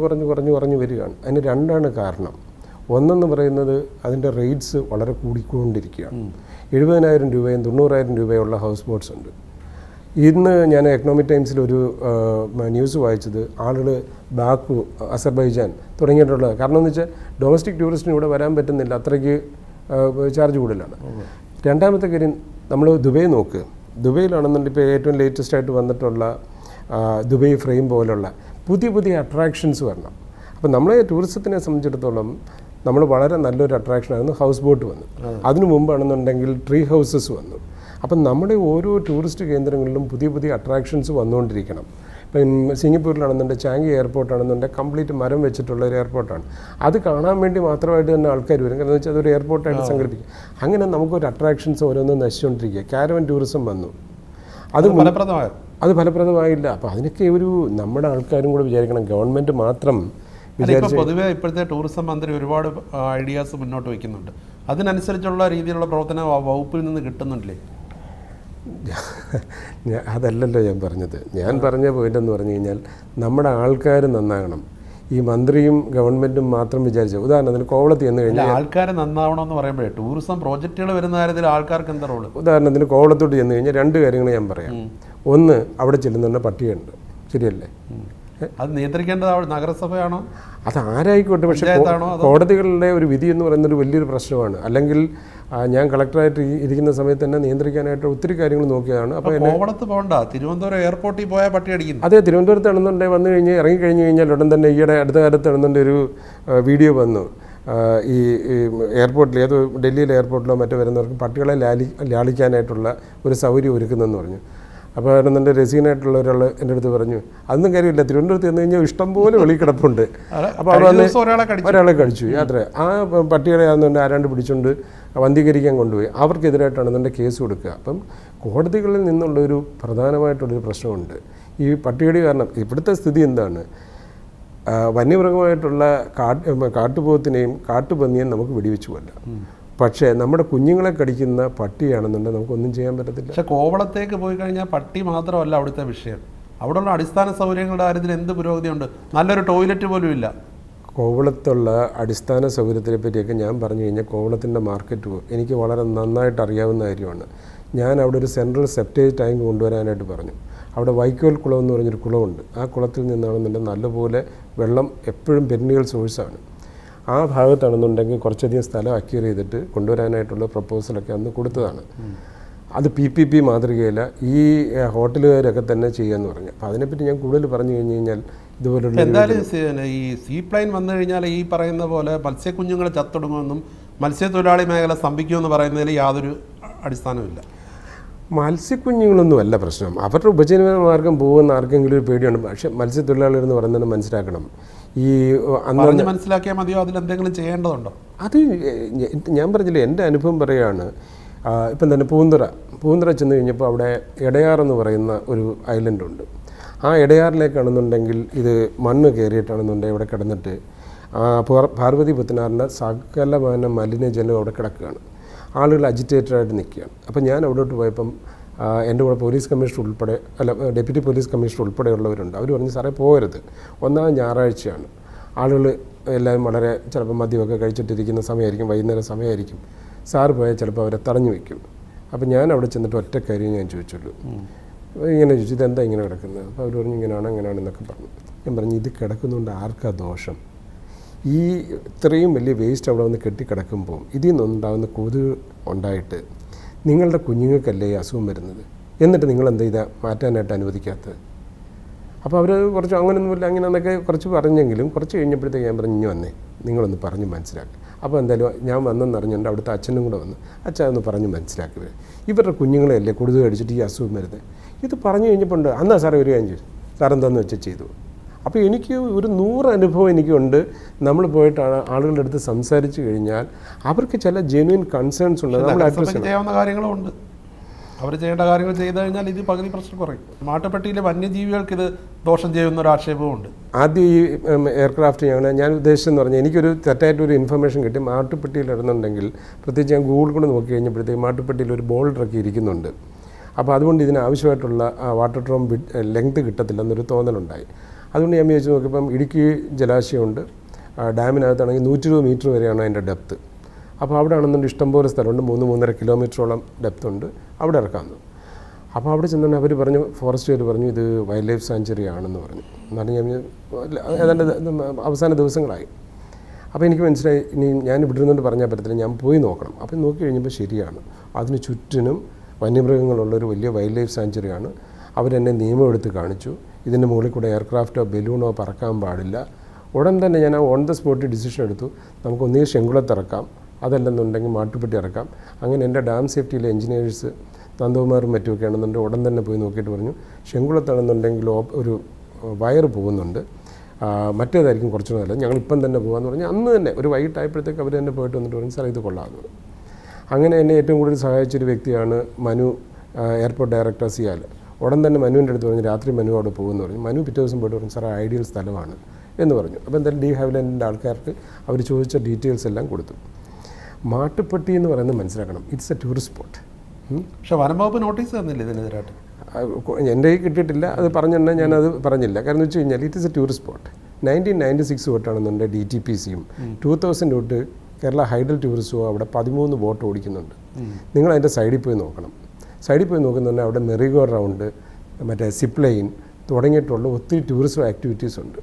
വരികയാണ്. അതിന് 2 കാരണം. ഒന്നെന്ന് പറയുന്നത് അതിൻ്റെ റേറ്റ്സ് വളരെ കൂടിക്കൊണ്ടിരിക്കുകയാണ്. 70,000 രൂപയും 90,000 രൂപയുള്ള ഹൗസ് ബോട്ട്സ് ഉണ്ട്. ഇന്ന് ഞാൻ എക്കണോമിക് ടൈംസിലൊരു ന്യൂസ് വായിച്ചത്, ആളുകൾ ബാക്കു, അസർബൈജാൻ തുടങ്ങിയിട്ടുള്ളത്. കാരണം എന്ന് വെച്ചാൽ ഡൊമസ്റ്റിക് ടൂറിസ്റ്റിന് ഇവിടെ വരാൻ പറ്റുന്നില്ല, അത്രയ്ക്ക് ചാർജ് കൂടുതലാണ്. രണ്ടാമത്തെ കാര്യം, നമ്മൾ ദുബൈ നോക്ക്. ദുബൈയിലാണെന്നുണ്ടെങ്കിൽ ഇപ്പോൾ ഏറ്റവും ലേറ്റസ്റ്റ് ആയിട്ട് വന്നിട്ടുള്ള ദുബൈ ഫ്രെയിം പോലുള്ള പുതിയ അട്രാക്ഷൻസ് വരണം. അപ്പോൾ നമ്മളെ ടൂറിസത്തിനെ സംബന്ധിച്ചിടത്തോളം നമ്മൾ വളരെ നല്ലൊരു അട്രാക്ഷനായിരുന്നു ഹൗസ് ബോട്ട് വന്നു. അതിനു മുമ്പാണെന്നുണ്ടെങ്കിൽ ട്രീ ഹൗസസ് വന്നു. അപ്പം നമ്മുടെ ഓരോ ടൂറിസ്റ്റ് കേന്ദ്രങ്ങളിലും പുതിയ അട്രാക്ഷൻസ് വന്നുകൊണ്ടിരിക്കണം. ഇപ്പം സിംഗപ്പൂരിലാണെന്നുണ്ടെങ്കിൽ ചാങ്കി എയർപോർട്ടാണെന്നുണ്ടെങ്കിൽ കംപ്ലീറ്റ് മരം വെച്ചിട്ടുള്ള ഒരു എയർപോർട്ടാണ്. അത് കാണാൻ വേണ്ടി മാത്രമായിട്ട് തന്നെ ആൾക്കാർ വരും. കാരണം വെച്ചാൽ അതൊരു എയർപോർട്ടായിട്ട് സങ്കല്പിക്കും. അങ്ങനെ നമുക്കൊരു അട്രാക്ഷൻസ് ഓരോന്നും നശിച്ചുകൊണ്ടിരിക്കുക. കാരവൻ ടൂറിസം വന്നു, അത് ഫലപ്രദമായില്ല. അപ്പോൾ അതിനൊക്കെ നമ്മുടെ ആൾക്കാരും കൂടെ വിചാരിക്കണം. ഗവൺമെൻറ് മാത്രം പൊതുവെ ഇപ്പോഴത്തെ ടൂറിസം മന്ത്രി ഒരുപാട് ഐഡിയാസ് മുന്നോട്ട് വയ്ക്കുന്നുണ്ട്. അതിനനുസരിച്ചുള്ള രീതിയിലുള്ള പ്രവർത്തനം വകുപ്പിൽ നിന്ന് കിട്ടുന്നുണ്ടല്ലേ? അതല്ലല്ലോ ഞാൻ പറഞ്ഞത്. ഞാൻ പറഞ്ഞ പോയിന്റ് എന്ന് പറഞ്ഞു കഴിഞ്ഞാൽ നമ്മുടെ ആൾക്കാർ നന്നാകണം. ഈ മന്ത്രിയും ഗവൺമെൻറ്റും മാത്രം വിചാരിച്ചു. ഉദാഹരണത്തിന് കോവളത്ത് ചെന്ന് കഴിഞ്ഞാൽ ആൾക്കാർ നന്നാവണമെന്ന് പറയുമ്പോഴേ ടൂറിസം പ്രോജക്റ്റുകൾ വരുന്ന കാര്യത്തിൽ ആൾക്കാർക്ക് എന്താ റോള്? ഉദാഹരണത്തിന് കോവളത്തോട്ട് ചെന്ന് കഴിഞ്ഞാൽ 2 കാര്യങ്ങൾ ഞാൻ പറയാം. ഒന്ന്, അവിടെ ചെല്ലുന്ന പട്ടികയുണ്ട്, ശരിയല്ലേ? അത് നിയന്ത്രിക്കേണ്ടത് നഗരസഭയാണോ? അത് ആരായിക്കോട്ടെ. പക്ഷേ കോടതികളുടെ ഒരു വിധി എന്ന് പറയുന്നൊരു വലിയൊരു പ്രശ്നമാണ്. അല്ലെങ്കിൽ ഞാൻ കളക്ടറായിട്ട് ഇരിക്കുന്ന സമയത്ത് തന്നെ നിയന്ത്രിക്കാനായിട്ട് ഒത്തിരി കാര്യങ്ങൾ നോക്കിയതാണ്. അപ്പോൾ കോവളത്ത് പോകണ്ട, തിരുവനന്തപുരം എയർപോർട്ടിൽ പോയാൽ പട്ടി അടിക്കുന്നു. അതെ, തിരുവനന്തപുരത്ത് ആണെന്നുണ്ടെങ്കിൽ വന്നു കഴിഞ്ഞാൽ ഇറങ്ങിക്കഴിഞ്ഞ് കഴിഞ്ഞാൽ ഉടൻ തന്നെ അടുത്ത കാലത്ത് ആണെന്നുണ്ട് ഒരു വീഡിയോ വന്നു. ഈ എയർപോർട്ടിൽ, ഏതോ ഡൽഹിയിലെ എയർപോർട്ടിലോ മറ്റോ വരുന്നവർക്ക് പട്ടികളെ ലാളിക്കാനായിട്ടുള്ള ഒരു സൗകര്യം ഒരുക്കുന്നതെന്ന് പറഞ്ഞു. അപ്പോൾ എൻ്റെ രസീനായിട്ടുള്ള ഒരാൾ എൻ്റെ അടുത്ത് പറഞ്ഞു, അതൊന്നും കാര്യമില്ല, തിരുവനന്തപുരത്ത് ചെന്ന് കഴിഞ്ഞാൽ ഇഷ്ടംപോലെ വെളിയിൽ കിടപ്പുണ്ട്. അപ്പോൾ ഒരാളെ കഴിച്ചു യാത്ര. ആ പട്ടികളെ ആണെന്നുണ്ട് ആരാണ്ട് പിടിച്ചുകൊണ്ട് വന്ധീകരിക്കാൻ കൊണ്ടുപോയി. അവർക്കെതിരായിട്ടാണെന്നുണ്ട് കേസ് കൊടുക്കുക. അപ്പം കോടതികളിൽ നിന്നുള്ളൊരു പ്രധാനമായിട്ടുള്ളൊരു പ്രശ്നമുണ്ട് ഈ പട്ടികടി. കാരണം ഇവിടുത്തെ സ്ഥിതി എന്താണ്? വന്യമൃഗമായിട്ടുള്ള കാട്ടുപോത്തിനെയും കാട്ടുപന്നിയെയും നമുക്ക് വെടിവെച്ചു കൊല്ലാം. പക്ഷേ നമ്മുടെ കുഞ്ഞുങ്ങളെ കടിക്കുന്ന പട്ടിയാണെന്നുണ്ടെങ്കിൽ നമുക്കൊന്നും ചെയ്യാൻ പറ്റത്തില്ല. പക്ഷേ കോവളത്തേക്ക് പോയി കഴിഞ്ഞാൽ പട്ടി മാത്രമല്ല അവിടുത്തെ വിഷയം. അവിടെയുള്ള അടിസ്ഥാന സൗകര്യങ്ങളുടെ കാര്യത്തിൽ എന്ത് പുരോഗതിയുണ്ട്? നല്ലൊരു ടോയ്ലറ്റ് പോലും ഇല്ല. കോവളത്തുള്ള അടിസ്ഥാന സൗകര്യത്തിനെ പറ്റിയൊക്കെ ഞാൻ പറഞ്ഞു കഴിഞ്ഞാൽ കോവളത്തിൻ്റെ മാർക്കറ്റ് എനിക്ക് വളരെ നന്നായിട്ട് അറിയാവുന്ന കാര്യമാണ്. ഞാൻ അവിടെ ഒരു സെൻട്രൽ സെപ്റ്റേജ് ടാങ്ക് കൊണ്ടുവരാനായിട്ട് പറഞ്ഞു. അവിടെ വൈക്കോൽ കുളം എന്ന് പറഞ്ഞൊരു കുളമുണ്ട്. ആ കുളത്തിൽ നിന്നാണെന്നുണ്ടെങ്കിൽ നല്ലപോലെ വെള്ളം എപ്പോഴും പെരിനിയൽ സോഴ്സാണ്. ആ ഭാഗത്താണെന്നുണ്ടെങ്കിൽ കുറച്ചധികം സ്ഥലം അക്യൂർ ചെയ്തിട്ട് കൊണ്ടുവരാനായിട്ടുള്ള പ്രപ്പോസലൊക്കെ അന്ന് കൊടുത്തതാണ്. അത് PPP മാതൃകയില്ല, ഈ ഹോട്ടലുകാരൊക്കെ തന്നെ ചെയ്യാമെന്ന് പറഞ്ഞു. അപ്പോൾ അതിനെപ്പറ്റി ഞാൻ കൂടുതൽ പറഞ്ഞു കഴിഞ്ഞാൽ ഇതുപോലുള്ള എന്തായാലും ഈ സീ പ്ലെയിൻ വന്നു കഴിഞ്ഞാൽ ഈ പറയുന്ന പോലെ മത്സ്യക്കുഞ്ഞുങ്ങൾ ചത്തൊടുങ്ങുമെന്നും മത്സ്യത്തൊഴിലാളി മേഖല സ്തംഭിക്കുമെന്ന് പറയുന്നതിൽ യാതൊരു അടിസ്ഥാനമില്ല. മത്സ്യക്കുഞ്ഞുങ്ങളൊന്നും അല്ല പ്രശ്നം. അവരുടെ ഉപജീവന മാർഗം പോകുന്ന ആർക്കെങ്കിലും ഒരു പേടിയാണ്. പക്ഷേ മത്സ്യത്തൊഴിലാളികൾ എന്ന് പറയുന്നത് മനസ്സിലാക്കണം. ഈ അന്ന് മനസ്സിലാക്കിയാൽ മതിയോ? അതിലെന്തെങ്കിലും ചെയ്യേണ്ടതുണ്ടോ? അത് ഞാൻ പറഞ്ഞില്ലേ, എൻ്റെ അനുഭവം പറയുകയാണ്. ഇപ്പം തന്നെ പൂന്തുറ ചെന്ന് കഴിഞ്ഞപ്പോൾ അവിടെ എടയാർ എന്ന് പറയുന്ന ഒരു ഐലൻഡുണ്ട്. ആ എടയാറിലേക്കാണെന്നുണ്ടെങ്കിൽ ഇത് മണ്ണ് കയറിയിട്ടാണെന്നുണ്ടെങ്കിൽ ഇവിടെ കിടന്നിട്ട് പാർവതി പുത്തനാറിൻ്റെ സകലമാന മലിനജലം അവിടെ കിടക്കുകയാണ്. ആളുകൾ അജിറ്റേറ്റഡായിട്ട് നിൽക്കുകയാണ്. അപ്പം ഞാൻ അവിടോട്ട് പോയപ്പം എൻ്റെ കൂടെ പോലീസ് കമ്മീഷണർ ഉൾപ്പെടെ ഡെപ്യൂട്ടി പോലീസ് കമ്മീഷണർ ഉൾപ്പെടെയുള്ളവരുണ്ട്. അവർ പറഞ്ഞു, സാറേ പോകരുത്, ഒന്നാം ഞായറാഴ്ചയാണ്, ആളുകൾ എല്ലാവരും വളരെ ചിലപ്പോൾ മദ്യമൊക്കെ കഴിച്ചിട്ടിരിക്കുന്ന സമയമായിരിക്കും, വൈകുന്നേരം സമയമായിരിക്കും, സാറ് പോയാൽ ചിലപ്പോൾ അവരെ തടഞ്ഞു വയ്ക്കും. അപ്പം ഞാൻ അവിടെ ചെന്നിട്ട് ഒറ്റ കാര്യം ഞാൻ ചോദിച്ചുള്ളൂ. ഇങ്ങനെ ചോദിച്ചു, ഇതെന്താ ഇങ്ങനെ കിടക്കുന്നത്? അപ്പോൾ അവർ പറഞ്ഞു ഇങ്ങനെയാണെന്നൊക്കെ പറഞ്ഞു. ഞാൻ പറഞ്ഞു, ഇത് കിടക്കുന്നതുകൊണ്ട് ആർക്കാ ദോഷം? ഈ ഇത്രയും വലിയ വേസ്റ്റ് അവിടെ വന്ന് കെട്ടിക്കിടക്കുമ്പോൾ ഇതിൽ നിന്നുണ്ടാകുന്ന കൊതുക് ഉണ്ടായിട്ട് നിങ്ങളുടെ കുഞ്ഞുങ്ങൾക്കല്ലേ ഈ അസുഖം വരുന്നത്? എന്നിട്ട് നിങ്ങളെന്താ ഇത് മാറ്റാനായിട്ട് അനുവദിക്കാത്തത്? അപ്പോൾ അവർ കുറച്ച് അങ്ങനെയൊന്നുമില്ല അങ്ങനെയെന്നൊക്കെ കുറച്ച് പറഞ്ഞെങ്കിലും കുറച്ച് കഴിഞ്ഞപ്പോഴത്തേക്ക് ഞാൻ പറഞ്ഞു, ഇനി വന്നേ, നിങ്ങളൊന്ന് പറഞ്ഞ് മനസ്സിലാക്കുക. അപ്പോൾ എന്തായാലും ഞാൻ വന്നെന്ന് അറിഞ്ഞുകൊണ്ട് അവിടുത്തെ അച്ഛനും കൂടെ വന്ന് അച്ഛൻ ഒന്ന് പറഞ്ഞ് മനസ്സിലാക്കുക, ഇവരുടെ കുഞ്ഞുങ്ങളെയല്ലേ കൊടുത്തു കഴിച്ചിട്ട് ഈ അസുഖം വരുന്നത്. ഇത് പറഞ്ഞു കഴിഞ്ഞപ്പോൾ ഉണ്ട്, അന്നാ സാറേ ഒരു കാര്യം ചെയ്തു, സാറെന്താണെന്ന് വെച്ചാൽ ചെയ്തു. അപ്പോൾ എനിക്ക് ഒരു 100 അനുഭവം എനിക്കുണ്ട്. നമ്മൾ പോയിട്ട് ആളുകളുടെ അടുത്ത് സംസാരിച്ച് കഴിഞ്ഞാൽ അവർക്ക് ചില ജെന്യൂൻ കൺസേൺസ് ഉണ്ട്. നമ്മൾ അഡ്രസ് ചെയ്യാവുന്ന കാര്യങ്ങളും ഉണ്ട്. അവർ ചെയ്യേണ്ട കാര്യങ്ങൾ ചെയ്തു കഴിഞ്ഞാൽ ഇത് പകുതി പ്രശ്നം കുറയും. മാട്ടുപ്പെട്ടിയിലെ വന്യജീവികൾക്ക് ഇത് ദോഷം ചെയ്യുന്ന ഒരു ആക്ഷേപവും ഉണ്ട്. ആദ്യം ഈ എയർക്രാഫ്റ്റ് ഞാൻ ഉദ്ദേശിച്ചെന്ന് പറഞ്ഞാൽ എനിക്കൊരു തെറ്റായിട്ടൊരു ഇൻഫർമേഷൻ കിട്ടി. മാട്ടുപ്പെട്ടിയിൽ ഇടുന്നുണ്ടെങ്കിൽ പ്രത്യേകിച്ച് ഞാൻ ഗൂഗിൾ കൂടെ നോക്കി കഴിഞ്ഞപ്പോഴത്തേക്ക് മാട്ടുപ്പെട്ടിയിൽ ഒരു ബോൾഡറൊക്കെ ഇരിക്കുന്നുണ്ട്. അപ്പോൾ അതുകൊണ്ട് ഇതിനാവശ്യമായിട്ടുള്ള വാട്ടർ ഡ്രോം ലെങ്ത് കിട്ടത്തില്ലെന്നൊരു തോന്നലുണ്ടായി. അതുകൊണ്ട് ഞാൻ വിചാരിച്ച് നോക്കിയപ്പം ഇടുക്കി ജലാശയമുണ്ട്, ഡാമിനകത്താണെങ്കിൽ 120 മീറ്റർ വരെയാണ് അതിൻ്റെ ഡെപ്ത്ത്. അപ്പോൾ അവിടെ ആണെന്നുണ്ട് ഇഷ്ടംപോലെ സ്ഥലമുണ്ട്, 3-3.5 കിലോമീറ്ററോളം ഡെപ്ത് ഉണ്ട്, അവിടെ ഇറക്കാമെന്ന്. അപ്പോൾ അവിടെ ചെന്നുകൊണ്ട് അവർ പറഞ്ഞു, ഫോറസ്റ്റുകാർ പറഞ്ഞു ഇത് വൈൽഡ് ലൈഫ് സാങ്ച്വറി ആണെന്ന് പറഞ്ഞു. എന്നാലും ഞാൻ ഏതാണ്ട് അവസാന ദിവസങ്ങളായി. അപ്പോൾ എനിക്ക് മനസ്സിലായി ഇനി ഞാൻ ഇവിടെ നിന്നുകൊണ്ട് പറഞ്ഞാൽ പറ്റത്തില്ല, ഞാൻ പോയി നോക്കണം. അപ്പോൾ നോക്കി കഴിഞ്ഞപ്പോൾ ശരിയാണ്, അതിന് ചുറ്റിനും വന്യമൃഗങ്ങളുള്ളൊരു വലിയ വൈൽഡ് ലൈഫ് സാങ്ച്വറിയാണ്. അവരെന്നെ നിയമം എടുത്ത് കാണിച്ചു, ഇതിൻ്റെ മുകളിൽ കൂടെ എയർക്രാഫ്റ്റോ ബലൂണോ പറക്കാൻ പാടില്ല. ഉടൻ തന്നെ ഞാൻ ഓൺ ദ സ്പോട്ട് ഡിസിഷൻ എടുത്തു, നമുക്കൊന്നീ ശങ്കുളത്ത് ഇറക്കാം, അതല്ലെന്നുണ്ടെങ്കിൽ മാട്ടുപ്പെട്ടി ഇറക്കാം. അങ്ങനെ എൻ്റെ ഡാം സേഫ്റ്റിയിലെ എഞ്ചിനീയേഴ്സ് നന്ദകുമാറും മറ്റുമൊക്കെ ആണെന്നുണ്ടെങ്കിൽ ഉടൻ തന്നെ പോയി നോക്കിയിട്ട് പറഞ്ഞു, ശങ്കുളത്താണെന്നുണ്ടെങ്കിൽ ഒരു വയർ പോകുന്നുണ്ട്, മറ്റേതായിരിക്കും കുറച്ചുകൂടെ നല്ലത്, ഞങ്ങളിപ്പം തന്നെ പോകാമെന്ന് പറഞ്ഞാൽ അന്ന് തന്നെ ഒരു വൈകിട്ടായപ്പോഴത്തേക്ക് അവർ തന്നെ പോയിട്ട് വന്നിട്ട് പറഞ്ഞു സാർ ഇത് കൊള്ളാമെന്ന്. അങ്ങനെ എന്നെ ഏറ്റവും കൂടുതൽ സഹായിച്ചൊരു വ്യക്തിയാണ് മനു, എയർപോർട്ട് ഡയറക്ടർ സിയാൽ. ഉടൻ തന്നെ മനുവിൻ്റെ അടുത്ത് പറഞ്ഞു രാത്രി മനു അവിടെ പോകുമെന്ന് പറഞ്ഞു. മനു പിറ്റേ ദിവസം പോയിട്ട് പറഞ്ഞു സാർ ഐഡിയൽ സ്ഥലമാണ് എന്ന് പറഞ്ഞു. അപ്പോൾ എന്തായാലും ഡി ഹാവിലൻഡിൻ്റെ ആൾക്കാർക്ക് അവർ ചോദിച്ച ഡീറ്റെയിൽസ് എല്ലാം കൊടുത്തു. മാട്ടുപ്പെട്ടി എന്ന് പറയുന്നത് മനസ്സിലാക്കണം, ഇറ്റ്സ് എ ടൂറിസ്റ്റ് സ്പോട്ട്. പക്ഷേ വനം വകുപ്പ് നോട്ടീസ് തന്നില്ല ഇതിനെതിരായിട്ട്? എൻ്റെ കയ്യിൽ കിട്ടിയിട്ടില്ല, അത് പറഞ്ഞെന്നെ ഞാനത് പറഞ്ഞില്ല. കാരണം എന്ന് വെച്ച് കഴിഞ്ഞാൽ it is A tourist spot. 1996 തൊട്ടാണെന്നുണ്ട് DTPCയും 2000 തൊട്ട് കേരള ഹൈഡൽ ടൂറിസവും അവിടെ 13 ബോട്ട് ഓടിക്കുന്നുണ്ട്. നിങ്ങൾ അതിൻ്റെ സൈഡിൽ പോയി നോക്കണം. സൈഡിൽ പോയി നോക്കുന്നുണ്ടെങ്കിൽ അവിടെ മെറിഗോ റൗണ്ട്, മറ്റേ സിപ്പ് ലൈൻ തുടങ്ങിയിട്ടുള്ള ഒത്തിരി ടൂറിസം ആക്ടിവിറ്റീസ് ഉണ്ട്.